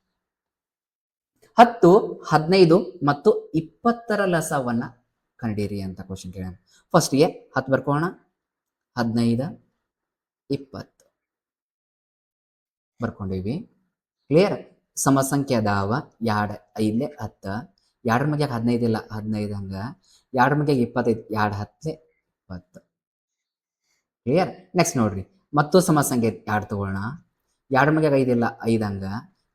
10 15 ಮತ್ತು 20ರ ಲಸವನ್ನ ಕಂಡಿರಿ ಅಂತ ಕ್ವಶನ್ ಕೇಳ. ಫಸ್ಟ್ಗೆ 10 ಬರ್ಕೋಣ, 15 20 ಬರ್ಕೊಂಡಿವಿ. ಕ್ಲಿಯರ್? ಸಮಸಂಖ್ಯೆ ಅದಾವ, 2 5 10, 2 ಮಗ್ಯಾಗ 15 ಇಲ್ಲ, 15 ಹಂಗ. 2 ಮಗ್ಯಾಗ 25, 2 10 20. ಕ್ಲಿಯರ್? ನೆಕ್ಸ್ಟ್ ನೋಡ್ರಿ, ಮತ್ತು ಸಮಸಂಖ್ಯೆ 2 ತಗೋಣ. 2 ಮಗ್ಯಾಗ 5 ಇಲ್ಲ, 5 ಹಂಗ.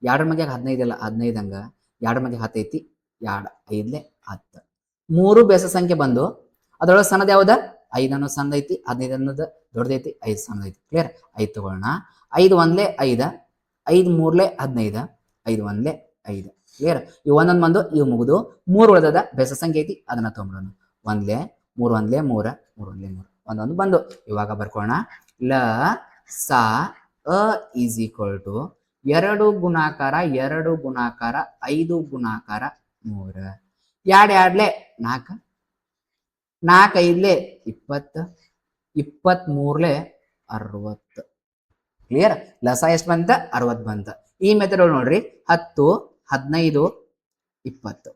2 ಮಗ್ಯಾಗ 15 ಇಲ್ಲ, 15 ಹಂಗ. 2 ಮಗ್ಯಾಗ 10 ಐತಿ, 2 5 10. 3 ಬೆಸ ಸಂಖ್ಯೆ ಬಂದು ಅದ್ರೊಳಗೆ ಸಣ್ಣದ ಯಾವ್ದ? 5 ಅನ್ನೋದು ಸಣ್ಣ ಐತಿ, 15 ಅನ್ನೋದು ದೊಡ್ಡದೈತಿ, 5 ಸಣ್ಣದೈತಿ. ಕ್ಲಿಯರ್? 5 ತಗೋಣ. 5 1 5, 5 3 15, 5 1 5. ಕ್ಲಿಯರ್? ಇವು ಒಂದೊಂದು ಬಂದು ಇವು ಮುಗಿದು 3 ಉಳಿದದ ಬೆಸ ಸಂಖ್ಯೆ ಐತಿ, ಅದನ್ನ ತಗೊಂಡ್ಬಿಡೋಣ. 1 3 1 3 3 1 3 ಒಂದೊಂದು ಬಂದು. ಇವಾಗ ಬರ್ಕೋಣ. ಲ ಸಾ ಅ ಈಸ್ ಈಕ್ವಲ್ ಟು 2 ಗುಣಾಕಾರ 2 ಗುಣಾಕಾರ 5 ಗುಣಾಕಾರ 3. 2 2 4, 4 5 20, 23 60. ಕ್ಲಿಯರ್? ಲಸ ಎಷ್ಟು ಬಂತ? 60 ಬಂತ. ಈ ಮೆಥಡ್ ನೋಡ್ರಿ, 10 15 20.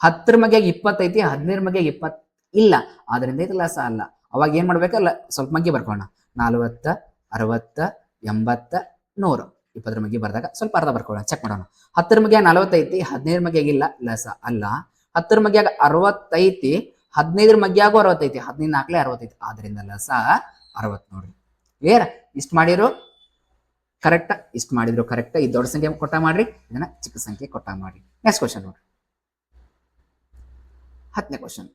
10 ಮಗ್ಯಾಗ 20 ಐತಿ, 15 ಮಗ್ಯಾಗ 20 ಇಲ್ಲ, ಆದ್ರಿಂದ ಇದು ಲಸ ಅಲ್ಲ. ಅವಾಗ ಏನ್ ಮಾಡ್ಬೇಕಲ್ಲ, ಸ್ವಲ್ಪ ಮಗ್ಗಿ ಬರ್ಕೋಣ. 40 60 80 100. 20 ಮಗ್ಗಿ ಬರ್ದಾಗ ಸ್ವಲ್ಪ ಅರ್ಧ ಬರ್ಕೊಳ್ಳೋಣ, ಚೆಕ್ ಮಾಡೋಣ. 10 ಮಗ್ಯಾಗ 40 ಐತಿ, 15 ಮಗ್ಯಾಗ ಇಲ್ಲ, ಲಸ ಅಲ್ಲ. 10 ಮಗ್ಯಾಗ 60 ಐತಿ, 15 ಮಗ್ಯಾಗೂ 60 ಐತಿ, 15 ನಾಲ್ಕಲೆ 60 ಐತಿ, ಆದ್ರಿಂದ ಲಸ 60 ನೋಡ್ರಿ. ಕ್ಲಿಯರ್? ಇಷ್ಟು ಮಾಡಿರು ಕರೆಕ್ಟ್, ಇಷ್ಟು ಮಾಡಿದ್ರು ಕರೆಕ್ಟ್. ಈ ದೊಡ್ಡ ಸಂಖ್ಯೆ ಕೊಟ್ಟ ಮಾಡ್ರಿ, ಇದನ್ನ ಚಿಕ್ಕ ಸಂಖ್ಯೆ ಕೊಟ್ಟ ಮಾಡ್ರಿ. ನೆಕ್ಸ್ಟ್ ಕ್ವಶನ್ ನೋಡ್ರಿ, 10ನೇ ಕ್ವಶನ್.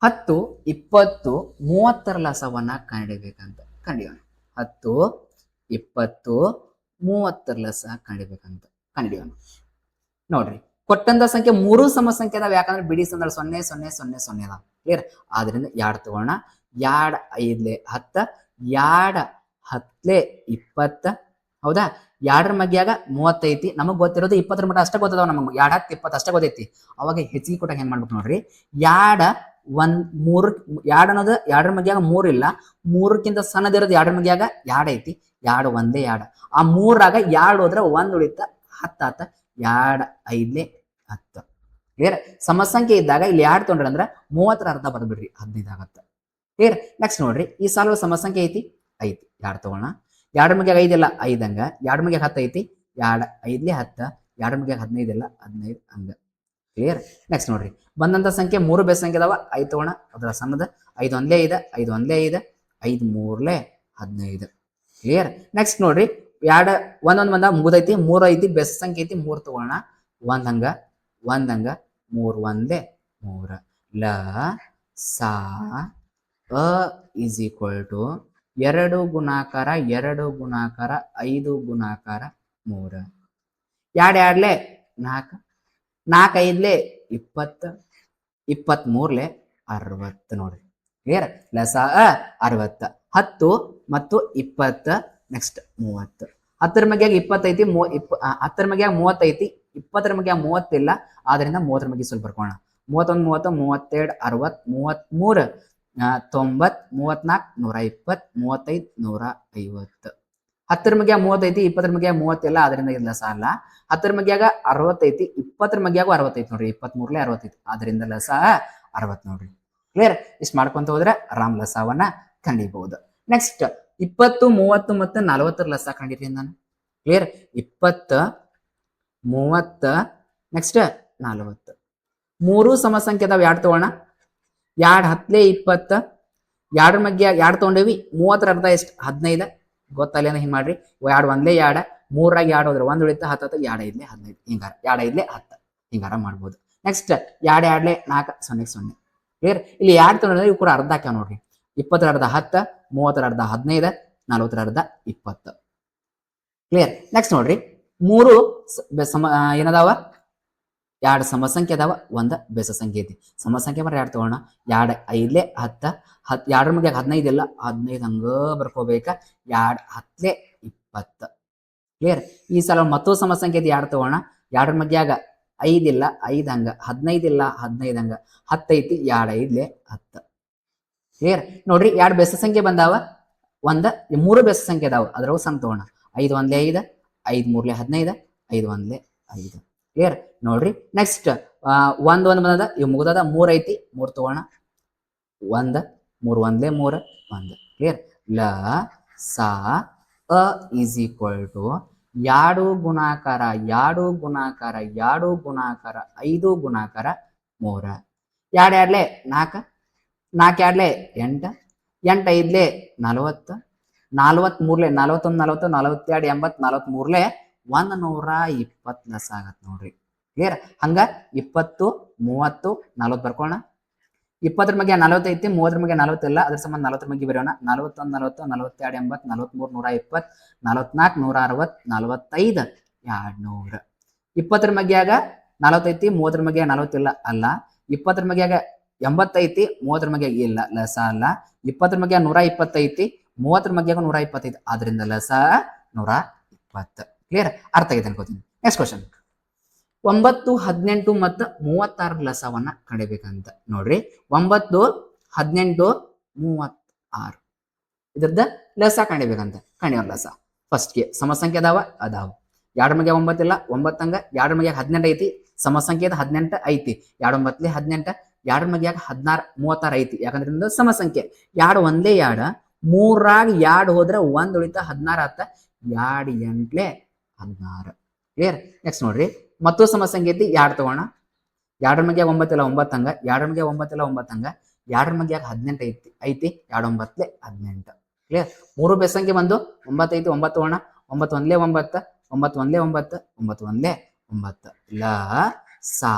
10 20 30 ಲಸವನ್ನ ಕಂಡಿಬೇಕಂತ ಕಂಡಿಯೋಣ. 10 20 30 ಲಸ ಕಂಡಿಬೇಕಂತ ಕಂಡಿಯೋಣ. ನೋಡ್ರಿ, ಕೊಟ್ಟಂತ ಸಂಖ್ಯೆ 3 ಸಮ ಸಂಖ್ಯೆ ಅದಾವ. ಯಾಕಂದ್ರೆ ಬಿಡಿ ಸಂದಳ 0 0 0 0 ಅದಾವ. ಕ್ಲಿಯರ್? ಆದ್ರಿಂದ 2 ತಗೋಣ. 2 5 10, 2 10 20. ಹೌದಾ? 2 ಮಗ್ಯಾಗ 30 ಐತಿ, ನಮಗ್ ಗೊತ್ತಿರೋದು 20 ಮಟ ಅಷ್ಟೇ ಗೊತ್ತದಾವ ನಮಗ್. 2 10 20 ಅಷ್ಟೇ ಗೊತ್ತೈತಿ. ಅವಾಗ ಹೆಚ್ಚಿಗೆ ಕೊಟ್ಟಾಗ ಏನ್ ಮಾಡ್ಬೇಕು ನೋಡ್ರಿ, 2 3 2 ಅನ್ನೋದು 2 ಮಗ್ಯಾಗ 3 ಇಲ್ಲ, 3ಕ್ಕಿಂತ ಸಣ್ಣದಿರೋದು 2 ಮಗ್ಯಾಗ 2 ಐತಿ. 2 ಒಂದೇ 2, ಆ 3ರಾಗ 2 ಹೋದ್ರೆ 1 ಉಳಿತ, 10 ಆತ. 2 5 10. ಕ್ಲಿಯರ್? ಸಮಸಂಖ್ಯೆ ಇದ್ದಾಗ ಇಲ್ಲಿ 2 ತೊಗೊಂಡ್ರಿ ಅಂದ್ರೆ 30ರ ಅರ್ಧ ಬರ್ಬಿಡ್ರಿ, 15 ಆಗತ್ತ. ಕ್ಲಿಯರ್? ನೆಕ್ಸ್ಟ್ ನೋಡ್ರಿ, ಈ ಸಾಲ ಸಮಸಂಖ್ಯೆ ಐತಿ, 2 ತಗೋಣ. 2 ಮಗ್ಯಾಗ 5 ಇಲ್ಲ, 5 ಹಂಗ. 2 ಮಗ್ಯಾಗ 10 ಐತಿ, 2 5 10. 2 ಮಗ್ಯಾಗ 15 ಇಲ್ಲ, 15 ಹಂಗ. ಕ್ಲಿಯರ್? ನೆಕ್ಸ್ಟ್ ನೋಡ್ರಿ, ಬಂದಂತ ಸಂಖ್ಯೆ 3 ಬೇಸ್ ಸಂಖ್ಯೆ ಅದಾವ. 5 ತಗೋಣ, ಅದರ ಸಣ್ಣದ. 5 ಒಂದ್ಲೇ 5, 5 ಒಂದ್ಲೇ 5, 5 3 15. ಕ್ಲಿಯರ್? ನೆಕ್ಸ್ಟ್ ನೋಡ್ರಿ, 2 ಒಂದೊಂದ್ ಬಂದ ಮುಗ್ದೈತಿ, 3 ಐತಿ, ಬೆಸ್ ಸಂಖ್ಯೆ ಐತಿ, 3 ತಗೋಣ. 1 ಹಂಗ 3 ಒಂದೇ 3. ಲ ಸಾ ಅ ಇಸ್ ಈಕ್ವಲ್ ಟು 2 ಗುಣಾಕಾರ 2 ಗುಣಾಕಾರ 5 ಗುಣಾಕಾರ 3. 2 2 4, 4 5 20, 23 60 ನೋಡ್ರಿ. ಕ್ಲಿಯರ್? ಲಸ 60. 10 ಮತ್ತು 20. ನೆಕ್ಸ್ಟ್ 30. 10ರ ಮಗ್ಯಾಗ 20 ಐತಿ, 10ರ ಮಗ್ಯಾಗ 30 ಐತಿ, 20ರ ಮಗ್ಯಾಗ 30 ಇಲ್ಲ, ಆದ್ರಿಂದ 30ರ ಮಗ್ಗಿ ಸ್ವಲ್ಪ ಬರ್ಕೋಣ. 31 30 32 60 33 90 34 120 150. 10ರ ಮಗ್ಯಾಗ 30 ಐತಿ, 20ರ ಮಗ್ಯಾಗ 30 ಇಲ್ಲ, ಆದ್ರಿಂದ ಇದು ಲಸ ಅಲ್ಲ. 10ರ ಮಗ್ಯಾಗ 60 ಐತಿ, 20ರ ಮಗ್ಯಾಗೂ 60 ಐತಿ ನೋಡ್ರಿ, 23 60 ಐತಿ, ಆದ್ರಿಂದ ಲಸ 60 ನೋಡ್ರಿ. ಕ್ಲಿಯರ್? ಇಷ್ಟು ಮಾಡ್ಕೊಂತ ಹೋದ್ರೆ ಆರಾಮ್ ಲಸವನ್ನ ಕಂಡಿಬಹುದು. ನೆಕ್ಸ್ಟ್ 20 30 ಮತ್ತು 40 ಲಸ ಕಂಡಿರಿ ನಾನು. ಕ್ಲಿಯರ್? 20 30 ನೆಕ್ಸ್ಟ್ 40. 3 ಸಮ ಸಂಖ್ಯೆ ಅದಾವ. 2 ತಗೋಣ. 2 10 20. 2ರ ಮಗ್ಯ 2 ತಗೊಂಡೇವಿ, 30ರ ಅರ್ಧ ಎಷ್ಟು? 15. ಗೊತ್ತಲ್ಲ, ಹಿಂಗ್ ಮಾಡ್ರಿ. 2 ಒಂದ್ಲೇ 2, 3ರಾಗ 2 ಹೋದ್ರೆ 1 ಉಳಿತ, 10 10, 2 5 15 ಹಿಂಗಾರ, 2 5 10 ಹಿಂಗಾರ ಮಾಡ್ಬೋದು. ನೆಕ್ಸ್ಟ್ 2 2 4 0 0. ಕ್ಲಿಯರ್? ಇಲ್ಲಿ 2 ತಗೊಂಡ್ರೆ ಇವು ಕೂಡ ಅರ್ಧ ಹಾಕ್ಯಾವ ನೋಡ್ರಿ. 20ರ ಅರ್ಧ 10, 30ರ ಅರ್ಧ 15, 40ರ ಅರ್ಧ 20. ಕ್ಲಿಯರ್? ನೆಕ್ಸ್ಟ್ ನೋಡ್ರಿ, 3 ಏನದಾವ? 2 ಸಮ ಸಂಖ್ಯೆ ಅದಾವ, 1 ಬೆಸ ಸಂಖ್ಯೆ ಐತಿ. ಸಮ ಸಂಖ್ಯೆ ಬರ 2 ತಗೋಣ. 2 5 10, 2ರ ಮಗ್ಯಾಗ 15 ಇಲ್ಲ, 15 ಹಂಗ ಬರ್ಕೋಬೇಕ. 2 10 20. ಕ್ಲಿಯರ್? ಈ ಸಲ ಮತ್ತೊಂದು ಸಮ ಸಂಖ್ಯೆ ಐತಿ, 2 ತಗೋಣ. 2ರ ಮಗ್ಯಾಗ 5 ಇಲ್ಲ, 5 ಹಂಗ. 15 ಇಲ್ಲ, 15 ಹಂಗ. 10 ಐತಿ, 2 5 10. ಕ್ಲಿಯರ್? ನೋಡ್ರಿ, 2 ಬೆಸ ಸಂಖ್ಯೆ ಬಂದಾವ, 3 ಬೆಸ ಸಂಖ್ಯೆ ಅದಾವ, ಅದ್ರೊಳಗೆ ಸಣ್ಣ ತಗೋಣ. 5 ಒಂದ್ಲೇ 5, 5 3 15, 5 ಒಂದ್ಲೇ 5. ಕ್ಲಿಯರ್? ನೋಡ್ರಿ, ನೆಕ್ಸ್ಟ್ 1 1 ಬಂದದ, ಇವು ಮುಗ್ದದ. 3 ಐತಿ, 3 ತಗೋಣ. 1 3 ಒಂದ್ಲೇ 3 1. ಕ್ಲಿಯರ್? ಲ ಸಾ ಅ ಈಸ್ ಈಕ್ವಲ್ ಟು 2 ಗುಣಾಕಾರ 2 ಗುಣಾಕಾರ 2 ಗುಣಾಕಾರ 5 ಗುಣಾಕಾರ 3. 2 2 4, 4 2 8, 8 5 40, 43 41 40 42 80 43 120 ಲಸ ಆಗತ್ತೆ ನೋಡ್ರಿ. ಕ್ಲಿಯರ್? ಹಂಗ 20 30 40 ಬರ್ಕೋಣ. 20ರ ಮಗ್ಯ 40 ಐತಿ, 30ರ ಮಗ್ಯ 40 ಇಲ್ಲ, ಅದ್ರ ಸಂಬಂಧ 40ರ ಮಗ್ಗಿ ಬರೋಣ. 41 40 42 80 43 120 44 160 45 200. 20ರ ಮಗ್ಯಾಗ 40 ಐತಿ, 30ರ ಮಗ್ಯಾಗ 40 ಇಲ್ಲ, ಅಲ್ಲ. 20ರ ಮಗ್ಯಾಗ 80 ಐತಿ, 30ರ ಮಗ್ಯಾಗ ಇಲ್ಲ, ಲಸ ಅಲ್ಲ. 20ರ ಮಗ್ಯಾಗ 120 ಐತಿ, 30ರ ಮಗ್ಯಾಗ 125, ಆದ್ರಿಂದ ಲಸ 120. ಕ್ಲಿಯರ್? ಅರ್ಥ ಆಗಿದೆ ಅನ್ಕೋತೀನಿ. ನೆಕ್ಸ್ಟ್ ಕ್ವಶನ್, 9 18 ಮತ್ತು 36 ಲಸವನ್ನ ಕಂಡಿಬೇಕಂತ ನೋಡ್ರಿ. 9 18 36 ಇದ್ರದ್ದ ಲಸ ಕಂಡಿಬೇಕಂತ. ಕಂಡಿವ ಲಸ ಫಸ್ಟ್ಗೆ ಸಮ ಸಂಖ್ಯೆ ಅದಾವ. ಎರಡು ಮಗೆ 9 ಇಲ್ಲ 9 ಹಂಗ 2 ಮಗೆ 18 ಐತಿ, ಸಮಸಂಖ್ಯೆದ 18 ಐತಿ, 2 9 18, 2 ಮಗೆ 16 36 ಐತಿ, ಯಾಕಂದ್ರೆ ಇದು ಸಮಸಂಖ್ಯೆ. 2 ಒಂದೇ 2, 3ರಾಗ 2 ಹೋದ್ರೆ 1 ಉಳಿತ 16 ಆತ, 2 8 16. ಕ್ಲಿಯರ್. ನೆಕ್ಸ್ಟ್ ನೋಡ್ರಿ, ಮತ್ತು ಸಮಸಂಖ್ಯೆ ಐತಿ, 2 ತಗೋಣ. 2 ಮಗೆ 9 ಇಲ್ಲ 9 ಹಂಗ, 2 ಮಗೆ 9 ಇಲ್ಲ 9 ಹಂಗ, 2 ಮಗೆ 18 ಐತಿ, 2 9 18. ಕ್ಲಿಯರ್. 3 ಬೆಸಂಖ್ಯೆ ಬಂದು 9 ಐತಿ, 9 ತಗೋಣ. 9 1 9, 9 1 9, 9 1 9. ಲ ಸಾ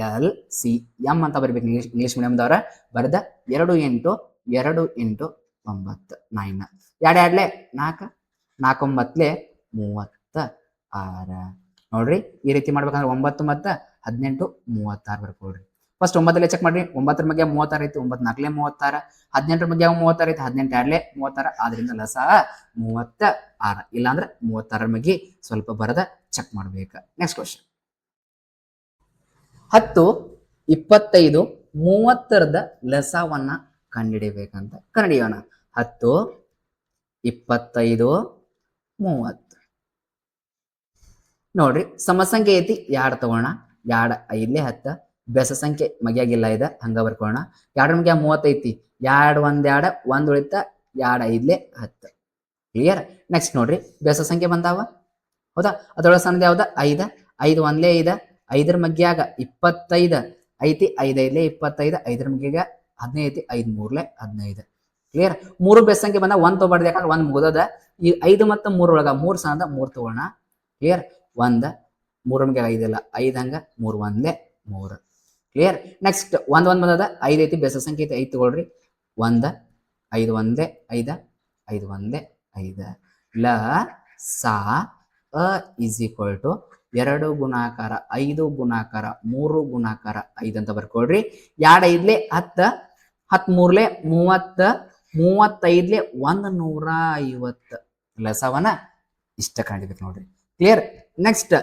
ಎಲ್ ಸಿ ಎಂ ಅಂತ ಬರಿಬೇಕು ಇಂಗ್ಲಿಷ್ ಮೀಡಿಯಂದವ್ರ. ಬರೆದ 2 8 2 8 9 9. 2 2 4, 4 9 36. ನೋಡ್ರಿ, ಈ ರೀತಿ ಮಾಡ್ಬೇಕಂದ್ರೆ 9 ಮತ್ತು 18 36 ಬರ್ಕೊಳ್ರಿ. ಫಸ್ಟ್ 9 ಚೆಕ್ ಮಾಡ್ರಿ. 9 ಮಗೆ 36 ಐತಿ, 9 4 36, 18 ಮಗೆ 36 ಐತಿ, 18 2 36. ಆದ್ರಿಂದ ಲಸ 36. ಇಲ್ಲಾಂದ್ರೆ 36 ಮಗೆ ಸ್ವಲ್ಪ ಬರದ ಚೆಕ್ ಮಾಡ್ಬೇಕು. ನೆಕ್ಸ್ಟ್ ಕ್ವಶನ್, 10 25 30ರದ ಲಸವನ್ನ ಕಂಡುಹಿಡಿಬೇಕಂತ ಕಂಡುಹಿಡಿಯೋಣ. 10 25 30. ನೋಡ್ರಿ, ಸಮಸಂಖ್ಯೆ ಐತಿ, 2 ತಗೋಣ. 2 5 10, ಬೆಸ ಸಂಖ್ಯೆ ಮಗ್ಯಾಗಿಲ್ಲ ಇದೆ, ಹಂಗ ಬರ್ಕೋಣ. 2 ಮಗೆ 30 ಐತಿ, 2 1 2, 1 ಉಳಿತ, 2 5 10. ಕ್ಲಿಯರ್. ನೆಕ್ಸ್ಟ್ ನೋಡ್ರಿ, ಬೆಸ ಸಂಖ್ಯೆ ಬಂದಾವ, ಹೌದಾ? ಅದ್ರೊಳಗೆ ಸಣ್ಣದ ಯಾವ್ದ? 5. 5 1 5, 5ರ ಮಗ್ಯಾಗ 25 ಐತಿ, 5 5 25, 5ರ ಮಗ್ಯಾಗ 15 ಐತಿ, 5 3 15. ಕ್ಲಿಯರ್. 3 ಬೆಸ ಸಂಖ್ಯೆ ಬಂದ 1 ತಗೋಬಾರ್ದು, ಯಾಕಂದ್ರೆ 1 ಮುಗಿದದ. ಈ 5 ಮತ್ತು 3 ಒಳಗ 3 ಸಣ್ಣದ 3 ತಗೋಣ. ಕ್ಲಿಯರ್. 1 3 ಮಗೆ 5 ಇಲ್ಲ, 5 ಹಂಗ 3 1 3. ಕ್ಲಿಯರ್. ನೆಕ್ಸ್ಟ್ 1 1 ಬಂದದ, 5 ಐತಿ, ಬೆಸ ಸಂಖ್ಯೆ ಐತಿ, 5 ತಗೊಳ್ರಿ. 1 5 1 5, 5 1 5. ಲ ಸಾ ಅ ಇಸ್ ಈಕ್ವಲ್ ಟು 2 ಗುಣಾಕಾರ 5 ಗುಣಾಕಾರ 3 ಗುಣಾಕಾರ 5 ಅಂತ ಬರ್ಕೊಳ್ರಿ. 2 5 10, 10 3 30, 35 150. ಲಸವನ್ನ ಇಷ್ಟ ಕಂಡಿಬೇಕು ನೋಡ್ರಿ. ಕ್ಲಿಯರ್. ನೆಕ್ಸ್ಟ್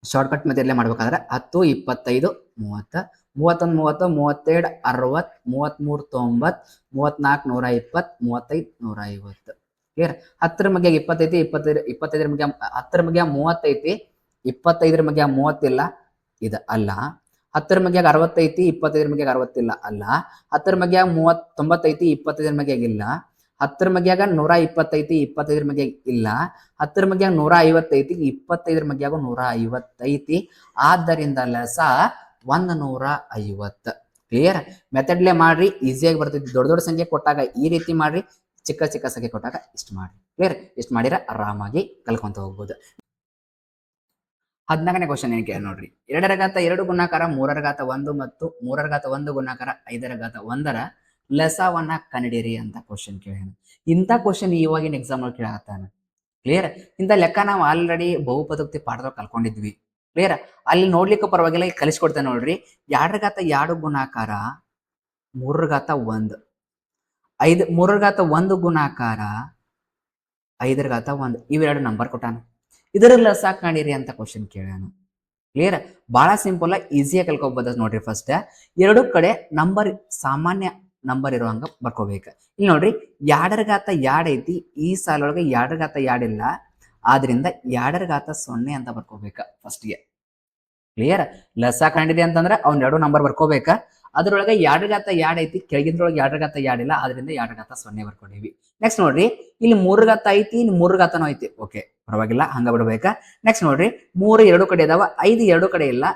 ಶಾರ್ಟ್ಕಟ್ ಮೆಥಡ್ ಮಾಡ್ಬೇಕಾದ್ರೆ 10 25 30, 31 30, 32 60, 33 90, 34 120, 35 150. ಕ್ಲಿಯರ್. 10ರ ಮಗ್ಯಾಗ 20 ಐತಿ, 25ರ ಮಗ್ಯಾಗ 10ರ ಮಗ್ಯಾಗ 30 ಐತಿ, 25ರ ಮಗ್ಯಾಗ 30 ಇಲ್ಲ, ಇದು ಅಲ್ಲ. 10ರ ಮಗ್ಯಾಗ 60 ಐತಿ, 25ರ ಮಗ್ಯಾಗ 60 ಇಲ್ಲ, ಅಲ್ಲ. 10ರ ಮಗ್ಯಾಗ 90 ಐತಿ, 25ರ ಮಗ್ಯಾಗ ಇಲ್ಲ. 10ರ ಮಗ್ಯಾಗ 120 ಐತಿ, 25ರ ಮಗ್ಯಾಗ ಇಲ್ಲ. 10ರ ಮಗ್ಯಾಗ 150 ಐತಿ, 25ರ ಮಗ್ಯಾಗ 150 ಐತಿ. ಆದ್ದರಿಂದ ಲಸ 150. ಕ್ಲಿಯರ್. ಮೆಥಡ್ಲೆ ಮಾಡ್ರಿ, ಈಸಿಯಾಗಿ ಬರ್ತೈತಿ. ದೊಡ್ಡ ದೊಡ್ಡ ಸಂಖ್ಯೆ ಕೊಟ್ಟಾಗ ಈ ರೀತಿ ಮಾಡ್ರಿ, ಚಿಕ್ಕ ಚಿಕ್ಕ ಸಂಖ್ಯೆ ಕೊಟ್ಟಾಗ ಇಷ್ಟು ಮಾಡ್ರಿ. ಕ್ಲಿಯರ್. ಇಷ್ಟು ಮಾಡಿರ ಆರಾಮಾಗಿ ಕಲ್ಕೊಂತ ಹೋಗ್ಬೋದು. 14ನೇ ಕ್ವಶನ್ ಏನ್ ಕೇಳಿ ನೋಡ್ರಿ, 2ರ ಘಾತ 2 ಗುಣಾಕಾರ 3ರ ಘಾತ 1 ಮತ್ತು 3ರ ಘಾತ 1 ಗುಣಾಕಾರ 5ರ ಘಾತ 1ರ ಲಸವನ್ನ ಕಂಡಿಡಿರಿ ಅಂತ ಕ್ವಶನ್ ಕೇಳ. ಇಂಥ ಕ್ವಶನ್ ಇವಾಗಿನ ಎಕ್ಸಾಮ್ ಅಲ್ಲಿ ಕೇಳತ್ತಾನ. ಕ್ಲಿಯರ್. ಇಂಥ ಲೆಕ್ಕ ನಾವು ಆಲ್ರೆಡಿ ಬಹುಪದೋಕ್ತಿ ಪಾಠದಾಗ ಕಲ್ಕೊಂಡಿದ್ವಿ. ಕ್ಲಿಯರ್. ಅಲ್ಲಿ ನೋಡ್ಲಿಕ್ಕೆ ಪರವಾಗಿಲ್ಲ, ಕಲಿಸ್ಕೊಡ್ತೇನೆ ನೋಡ್ರಿ. 2ರ ಘಾತ 2 ಗುಣಾಕಾರ 3ರ ಘಾತ 1, 3ರ ಘಾತ 1 ಗುಣಾಕಾರ 5ರ ಘಾತ 1, ಇವೆರಡು ನಂಬರ್ ಕೊಟ್ಟಾನ. ಇದರ ಲಸ ಕಂಡಿರಿ ಅಂತ ಕ್ವಶನ್ ಕೇಳೋಣ. ಕ್ಲಿಯರ್. ಬಹಳ ಸಿಂಪಲ್, ಈಸಿಯಾಗಿ ಕಲ್ಕೋಬಹುದು ನೋಡ್ರಿ. ಫಸ್ಟ್ 2 ಕಡೆ ನಂಬರ್ ಸಾಮಾನ್ಯ ನಂಬರ್ ಇರುವಂಗ ಬರ್ಕೋಬೇಕು. ಇಲ್ಲಿ ನೋಡ್ರಿ, 2ರ ಘಾತ 2 ಐತಿ, ಈ ಸಾಲೊಳಗೆ 2ರ ಘಾತ 2 ಇಲ್ಲ, ಆದ್ರಿಂದ 2ರ ಘಾತ 0 ಅಂತ ಬರ್ಕೋಬೇಕ ಫಸ್ಟ್ಗೆ. ಕ್ಲಿಯರ್. ಲಸ ಕಂಡಿರಿ ಅಂತಂದ್ರೆ ಅವ್ನ 2 ನಂಬರ್ ಬರ್ಕೋಬೇಕ. ಅದ್ರೊಳಗೆ 2ರ ಘಾತ 2 ಐತಿ, ಕೆಳಗಿದ್ರೊಳಗೆ 2ರ ಘಾತ 2 ಇಲ್ಲ, ಆದ್ರಿಂದ 2ರ ಘಾತ 0 ಬರ್ಕೊಂಡಿವಿ. ನೆಕ್ಸ್ಟ್ ನೋಡ್ರಿ, ಇಲ್ಲಿ 3ರ ಘಾತ ಐತಿ, ಇಲ್ಲಿ 3ರ ಘಾತನೂ ಐತಿ. ಓಕೆ, ಪರವಾಗಿಲ್ಲ, ಹಂಗ ಬಿಡ್ಬೇಕ. ನೆಕ್ಸ್ಟ್ ನೋಡ್ರಿ, 3 2 ಕಡೆ ಇದಾವ, 5 2 ಕಡೆ ಇಲ್ಲ,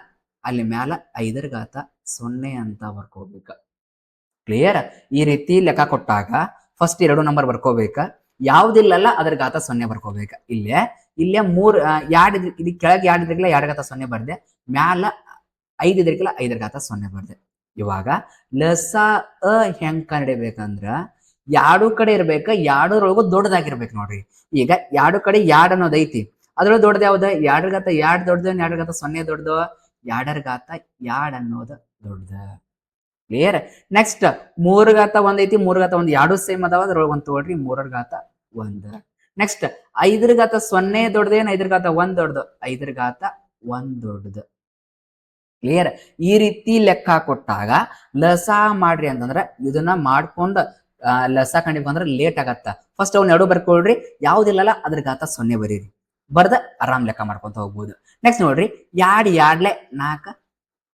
ಅಲ್ಲಿ ಮ್ಯಾಲ 5ರ ಘಾತ 0 ಅಂತ ಬರ್ಕೋಬೇಕ. ಕ್ಲಿಯರ್. ಈ ರೀತಿ ಲೆಕ್ಕ ಕೊಟ್ಟಾಗ ಫಸ್ಟ್ 2 ನಂಬರ್ ಬರ್ಕೋಬೇಕ. ಯಾವ್ದಿಲ್ಲಲ್ಲ ಅದ್ರ ಘಾತ 0 ಬರ್ಕೋಬೇಕ. ಇಲ್ಲೇ 3 2 ಇಲ್ಲಿ ಕೆಳಗೆ 2 ಇದ್ರಿಗಿಲ್ಲ 2ರ ಘಾತ 0 ಬರ್ದೆ, ಮ್ಯಾಲ 5 ಇದ್ರಿಗಿಲ್ಲ 5ರ ಘಾತ 0 ಬರ್ದೆ. ಇವಾಗ ಲಸ ಹೆಂಗ್ ಕಂಡಿಡಿಬೇಕಂದ್ರ 2 ಕಡೆ ಇರ್ಬೇಕ, 2ರೊಳಗೂ ದೊಡ್ಡದಾಗಿರ್ಬೇಕು ನೋಡ್ರಿ. ಈಗ 2 ಕಡೆ 2 ಅನ್ನೋದು ಐತಿ, ಅದ್ರೊಳಗೆ ದೊಡ್ಡದು ಯಾವ್ದು? 2ರ ಘಾತ 2 ದೊಡ್ಡದು, 2ರ ಘಾತ 0 ದೊಡ್ಡದು, 2ರ ಘಾತ 2 ಅನ್ನೋದು ದೊಡ್ಡದು. ಕ್ಲಿಯರ್. ನೆಕ್ಸ್ಟ್ 3ರ ಘಾತ 1 ಐತಿ, 3ರ ಘಾತ 1 2 ಸೇಮ್ ಅದಾವ, ಅದ್ರೊಳಗೆ 1 ತಗೊಳ್ರಿ, 3ರ ಘಾತ 1. ನೆಕ್ಸ್ಟ್ 5ರ ಘಾತ 0 ದೊಡ್ಡದೇನು, 5ರ ಘಾತ 1 ದೊಡ್ಡದು, 5ರ ಘಾತ 1 ದೊಡ್ಡದು. ಕ್ಲಿಯರ್. ಈ ರೀತಿ ಲೆಕ್ಕ ಕೊಟ್ಟಾಗ ಲಸ ಮಾಡ್ರಿ ಅಂತಂದ್ರ ಇದನ್ನ ಮಾಡ್ಕೊಂಡ್ ಲಸ ಕಂಡಿಬೇಕು ಅಂದ್ರೆ ಲೇಟ್ ಆಗತ್ತ. ಫಸ್ಟ್ ಅವ್ನ 2 ಬರ್ಕೊಳ್ರಿ, ಯಾವ್ದಿಲ್ಲಲ್ಲ ಅದ್ರ ಘಾತ 0 ಬರೀರಿ. ಬರ್ದ ಆರಾಮ್ ಲೆಕ್ಕ ಮಾಡ್ಕೊಂತ ಹೋಗ್ಬೋದು. ನೆಕ್ಸ್ಟ್ ನೋಡ್ರಿ, ಯಾಡ್ ಯಾಡ್ಲೆ 4,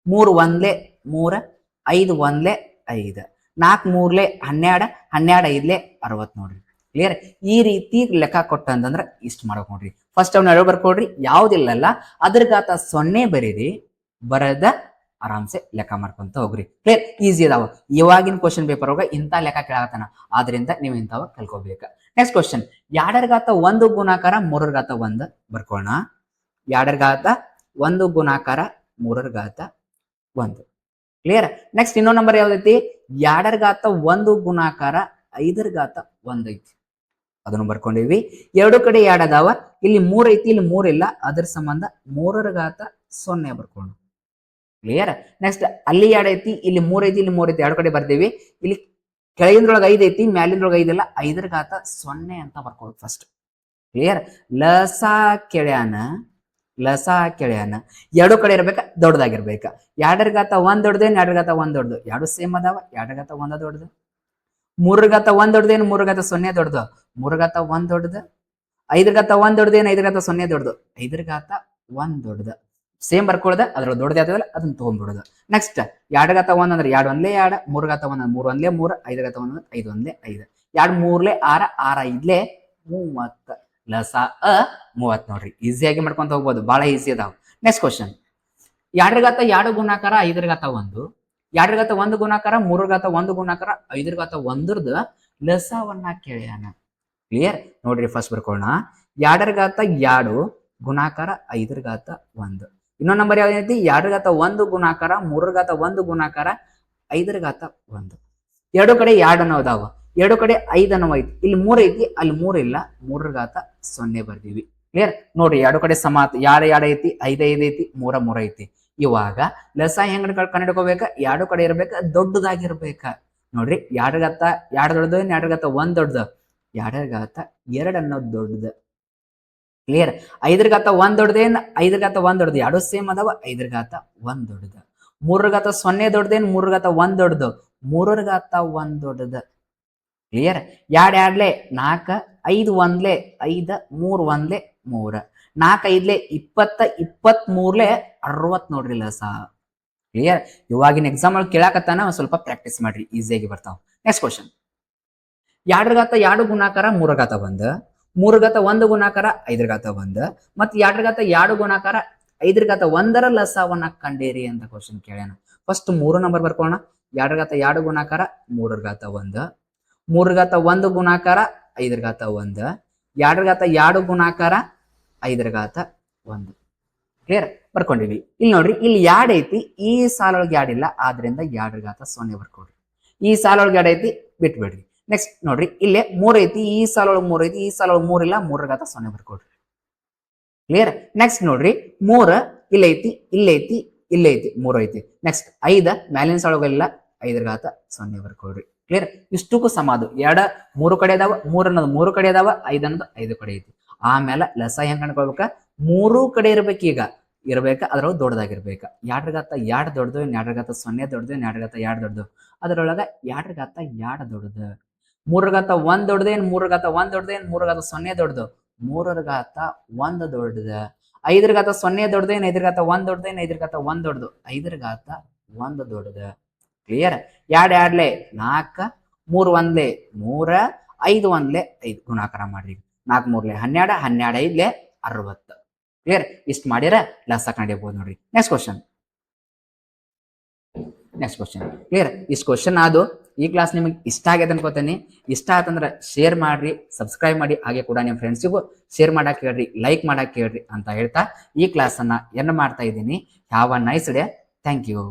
3 ಒಂದ್ಲೆ 3, 5 ಒಂದ್ಲೆ 5, 4 ಮೂರ್ಲೆ 12, 12 ಐದ್ಲೆ 60 ನೋಡ್ರಿ. ಕ್ಲಿಯರ್? ಈ ರೀತಿ ಲೆಕ್ಕ ಕೊಟ್ಟ ಅಂತಂದ್ರ ಇಷ್ಟ ಮಾಡ್ಬೇಕು ನೋಡ್ರಿ. ಫಸ್ಟ್ ಅವ್ನ ಬರ್ಕೊಡ್ರಿ, ಯಾವ್ದಿಲ್ಲಲ್ಲ ಅದ್ರ ಗಾತ 0 ಬರೀರಿ, ಬರದ ಆರಾಮ್ಸೆ ಲೆಕ್ಕ ಮಾಡ್ಕೊಂತ ಹೋಗ್ರಿ. ಕ್ಲಿಯರ್? ಈಸಿ ಅದಾವ. ಇವಾಗಿನ ಕ್ವಶನ್ ಪೇಪರ್ ಒಳಗ ಇಂಥ ಲೆಕ್ಕ ಕೇಳತಾನ, ಆದ್ರಿಂದ ನೀವು ಇಂಥವ ಕಲ್ಕೋಬೇಕ. ನೆಕ್ಸ್ಟ್ ಕ್ವಶನ್, 2 ಘಾತ 1 ಗುಣಾಕಾರ 3 ಘಾತ 1 ಬರ್ಕೋಣ. 2 ಘಾತ 1 ಗುಣಾಕಾರ 3 ಘಾತ 1. ಕ್ಲಿಯರ್? ನೆಕ್ಸ್ಟ್ ಇನ್ನೊಂದು ನಂಬರ್ ಯಾವ್ದೈತಿ? 2 ಘಾತ 1 ಗುಣಾಕಾರ 5 ಘಾತ 1 ಐತಿ, ಅದನ್ನು ಬರ್ಕೊಂಡಿವಿ. ಎರಡು ಕಡೆ 2 ಅದಾವ, ಇಲ್ಲಿ 3 ಐತಿ, ಇಲ್ಲಿ 3 ಇಲ್ಲ, ಅದ್ರ ಸಂಬಂಧ 3 ಘಾತ 0 ಬರ್ಕೊಂಡು. ಕ್ಲಿಯರ್? ನೆಕ್ಸ್ಟ್ ಅಲ್ಲಿ 2 ಐತಿ, ಇಲ್ಲಿ 3 ಐತಿ, ಇಲ್ಲಿ 3 ಐತಿ, ಎರಡು ಕಡೆ ಬರ್ದೇವಿ. ಇಲ್ಲಿ ಕೆಳಗಿಂದ್ರೊಳಗೆ 5 ಐತಿ, ಮ್ಯಾಲಿಂದ್ರೊಳಗೆ 5 ಇಲ್ಲ, 5 ಘಾತ 0 ಅಂತ ಬರ್ಕೊಳ್ಳಿ ಫಸ್ಟ್. ಕ್ಲಿಯರ್? ಲಸ ಕೆಳ್ಯಾನ ಎರಡು ಕಡೆ ಇರ್ಬೇಕ, ದೊಡ್ಡದಾಗಿರ್ಬೇಕ. 2 ಘಾತ 1 ದೊಡ್ಡದೇನು, 2 ಘಾತ 1 ದೊಡ್ಡದು, ಎರಡು ಸೇಮ್ ಅದಾವ. 2 ಘಾತ 1 ದೊಡ್ಡದು. 3 ಘಾತ 1 ದೊಡ್ಡದೇನು, 3 ಘಾತ 0 ದೊಡ್ಡದು, 3 ಘಾತ 1 ದೊಡ್ಡದು. 5 ಘಾತ 1 ದೊಡ್ಡದೇನು, 5 ಘಾತ 0 ದೊಡ್ಡದು, 5 ಘಾತ 1 ದೊಡ್ಡದು. ಸೇಮ್ ಬರ್ಕೊಳ್ಳೋದ, ಅದ್ರ ದೊಡ್ಡದೇ ಆದಲ್ಲ ಅದನ್ನ ತಗೊಂಡ್ಬಿಡೋದು. ನೆಕ್ಸ್ಟ್ 2 ಘಾತ 1 ಅಂದ್ರೆ 2 ಒಂದ್ಲೆ 2, 3 ಘಾತ 1 3 ಒಂದ್ಲೆ 3, 5 ಘಾತ 1 ಅಂದ್ರೆ 5 ಒಂದ್ಲೆ 5, 2 ಮೂರ್ಲೆ 6, 6 ಐದ್ಲೆ 30. ಲಸ 30 ನೋಡ್ರಿ. ಈಸಿಯಾಗಿ ಮಾಡ್ಕೊಂತ ಹೋಗ್ಬೋದು, ಬಹಳ ಈಸಿ ಅದಾವ. ನೆಕ್ಸ್ಟ್ ಕ್ವಶನ್, 2 ಘಾತ 2 ಗುಣಾಕಾರ 5 ಘಾತ 1, 2 ಘಾತ 1 ಗುಣಾಕಾರ 3 ಘಾತ 1 ಗುಣಾಕಾರ 5 ಘಾತ 1 ಲಸವನ್ನ ಕೇಳ್ಯಾನ. ಕ್ಲಿಯರ್? ನೋಡ್ರಿ, ಫಸ್ಟ್ ಬರ್ಕೊಳ್ಳೋಣ. 2 ಘಾತ 2 ಗುಣಾಕಾರ 5 ಘಾತ 1. ಇನ್ನೊಂದು ನಂಬರ್ ಯಾವ್ದೈತಿ? 2 ಘಾತ 1 ಗುಣಾಕಾರ 3 ಘಾತ 1 ಗುಣಾಕಾರ 5 ಘಾತ 1. ಎರಡು ಕಡೆ 2 ಅನ್ನೋ ಅದಾವ, ಎರಡು ಕಡೆ 5 ಅನ್ನೋ ಐತಿ, ಇಲ್ಲಿ 3 ಐತಿ, ಅಲ್ಲಿ 3 ಇಲ್ಲ, 3 ಘಾತ 0 ಬರ್ದೀವಿ. ಕ್ಲಿಯರ್? ನೋಡ್ರಿ, ಎರಡು ಕಡೆ ಸಮ, 2 ಐತಿ, 5 ಐತಿ, 3 ಐತಿ. ಇವಾಗ ಲಸ ಹೆಂಗ್ ಕಂಡಿಡ್ಕೋಬೇಕ? ಎರಡು ಕಡೆ ಇರ್ಬೇಕ, ದೊಡ್ಡದಾಗಿರ್ಬೇಕ. ನೋಡ್ರಿ, 2 ಘಾತ 2 ದೊಡ್ಡದು, 2 ಘಾತ 1 ದೊಡ್ಡದು, 2 ಘಾತ 2 ಅನ್ನೋದು ದೊಡ್ಡದು. ಕ್ಲಿಯರ್? 5 ಘಾತ 1 ದೊಡ್ಡದೇನು, 5 ಘಾತ 1 ದೊಡ್ಡದು, ಎರಡು ಸೇಮ್ ಅದಾವ. 5 ಘಾತ 1 ದೊಡ್ಡದು. 3 ಘಾತ 0 ದೊಡ್ಡದೇನು, 3 ಘಾತ 1 ದೊಡ್ಡದು, 3 ಘಾತ 1 ದೊಡ್ಡದು. ಕ್ಲಿಯರ್? 2 2ಲೆ 4, 5 ಒಂದ್ಲೆ 5, 3 ಒಂದ್ಲೆ 3, 4 5ಲೆ 20, 23ಲೆ 60 ನೋಡ್ರಿ ಲಸ. ಕ್ಲಿಯರ್? ಇವಾಗಿನ ಎಕ್ಸಾಮ್ ಒಳಗೆ ಕೇಳಾಕತ್ತಾನ, ಒಂದ್ ಸ್ವಲ್ಪ ಪ್ರಾಕ್ಟೀಸ್ ಮಾಡ್ರಿ, ಈಸಿಯಾಗಿ ಬರ್ತಾವ. ನೆಕ್ಸ್ಟ್ ಕ್ವಶನ್, 2 ಘಾತ 2 ಗುಣಾಕಾರ 3 ಘಾತ 1, 3 ಘಾತ 1 ಗುಣಾಕಾರ 5 ಘಾತ 1, ಮತ್ತು 2 ಘಾತ 2 ಗುಣಾಕಾರ 5 ಘಾತ 1 ಲಸವನ್ನ ಕಂಡೇರಿ ಅಂತ ಕ್ವಶನ್ ಕೇಳ್ಯಾನ. ಫಸ್ಟ್ 3 ನಂಬರ್ ಬರ್ಕೊಳ್ಳೋಣ. 2 ಘಾತ 2 ಗುಣಾಕಾರ 3 ಘಾತ 1, 3 ಘಾತ 1 ಗುಣಾಕಾರ 5 ಘಾತ 1, 2 ಘಾತ 2 ಗುಣಾಕಾರ 5 ಘಾತ 1. ಕ್ಲಿಯರ್? ಬರ್ಕೊಂಡಿವಿ. ಇಲ್ಲಿ ನೋಡ್ರಿ, ಇಲ್ಲಿ 2 ಐತಿ, ಈ ಸಾಲೊಳಗೆ 2 ಇಲ್ಲ, ಆದ್ರಿಂದ 2 ಘಾತ 0 ಬರ್ಕೊಡ್ರಿ. ಈ ಸಾಲೊಳಗೆ 2 ಐತಿ, ಬಿಟ್ಬಿಡ್ರಿ. ನೆಕ್ಸ್ಟ್ ನೋಡ್ರಿ, ಇಲ್ಲೇ 3 ಐತಿ, ಈ ಸಾಲೊಳಗೆ 3 ಐತಿ, ಈ ಸಾಲೊಳಗೆ 3 ಇಲ್ಲ, 3 ಘಾತ 0 ಬರ್ಕೊಡ್ರಿ. ಕ್ಲಿಯರ್? ನೆಕ್ಸ್ಟ್ ನೋಡ್ರಿ, 3 ಇಲ್ಲೈತಿ, ಇಲ್ಲೈತಿ, ಇಲ್ಲೈತಿ, 3 ಐತಿ. ನೆಕ್ಸ್ಟ್ 5 ಮ್ಯಾಲಿನ ಸಾಲೊಳಗೆಲ್ಲ 5 ಘಾತ 0 ಬರ್ಕೊಡ್ರಿ. ಕ್ಲಿಯರ್? ಇಷ್ಟಕ್ಕೂ ಸಮಾದು. 2 3 ಕಡೆ ಅದಾವ, 3 ಅನ್ನೋದು 3 ಕಡೆ ಅದಾವ, 5 ಅನ್ನೋದು 5 ಕಡೆ ಐತಿ. ಆಮೇಲೆ ಲಸ ಹೆಂಗ್ ಕಂಡ್ಕೊಳ್ಬೇಕ? 3 ಕಡೆ ಇರ್ಬೇಕು, ಈಗ ಇರ್ಬೇಕ, ಅದ್ರೊಳಗೆ ದೊಡ್ಡದಾಗಿರ್ಬೇಕ. 2 ಘಾತ 2 ದೊಡ್ಡದು, 2 ಘಾತ 0 ದೊಡ್ಡದು, 2 ಘಾತ 2 ದೊಡ್ಡದು, ಅದ್ರೊಳಗ 2 ಘಾತ 2 ದೊಡ್ಡದು. 3 ಘಾತ 1 ದೊಡ್ಡದೇನು, 3 ಘಾತ 1 ದೊಡ್ಡದೇನು, 3 ಘಾತ 0 ದೊಡ್ಡದು, 3 ಘಾತ 1 ದೊಡ್ಡದ. 5 ಘಾತ 0 ದೊಡ್ಡದೇನು, 5 ಘಾತ 1 ದೊಡ್ಡದೇನು, 5 ಘಾತ 1 ದೊಡ್ಡದು, 5 ಘಾತ 1 ದೊಡ್ಡದ. ಕ್ಲಿಯರ್? 2 2ಲೆ 4, 3 ಒಂದ್ಲೆ 3, 5 ಒಂದ್ಲೆ 5 ಗುಣಾಕಾರ ಮಾಡ್ರಿ. 4 3ಲೆ 12, 12 5ಲೆ 60. ಕ್ಲಿಯರ್? ಇಷ್ಟು ಮಾಡಿರ ಲಸ ಕಂಡಿಡ್ಬೋದು ನೋಡ್ರಿ. Next question. ಕ್ಲಿಯರ್? ಇಷ್ಟು ಕ್ವಶನ್ ಆದು. ಈ ಕ್ಲಾಸ್ ನಿಮಗೆ ಇಷ್ಟ ಆಗ್ಯದ ಅನ್ಕೋತೇನೆ. ಇಷ್ಟ ಆತಂದ್ರೆ ಶೇರ್ ಮಾಡ್ರಿ, ಸಬ್ಸ್ಕ್ರೈಬ್ ಮಾಡಿ, ಹಾಗೆ ಕೂಡ ನಿಮ್ಮ ಫ್ರೆಂಡ್ಸಿಗೂ ಶೇರ್ ಮಾಡಕ್ ಹೇಳ್ರಿ, ಲೈಕ್ ಮಾಡಕ್ ಹೇಳ್ರಿ ಅಂತ ಹೇಳ್ತಾ ಈ ಕ್ಲಾಸ್ ಅನ್ನ ಎಂಡ್ ಮಾಡ್ತಾ ಇದ್ದೀನಿ. Have a nice day. Thank you.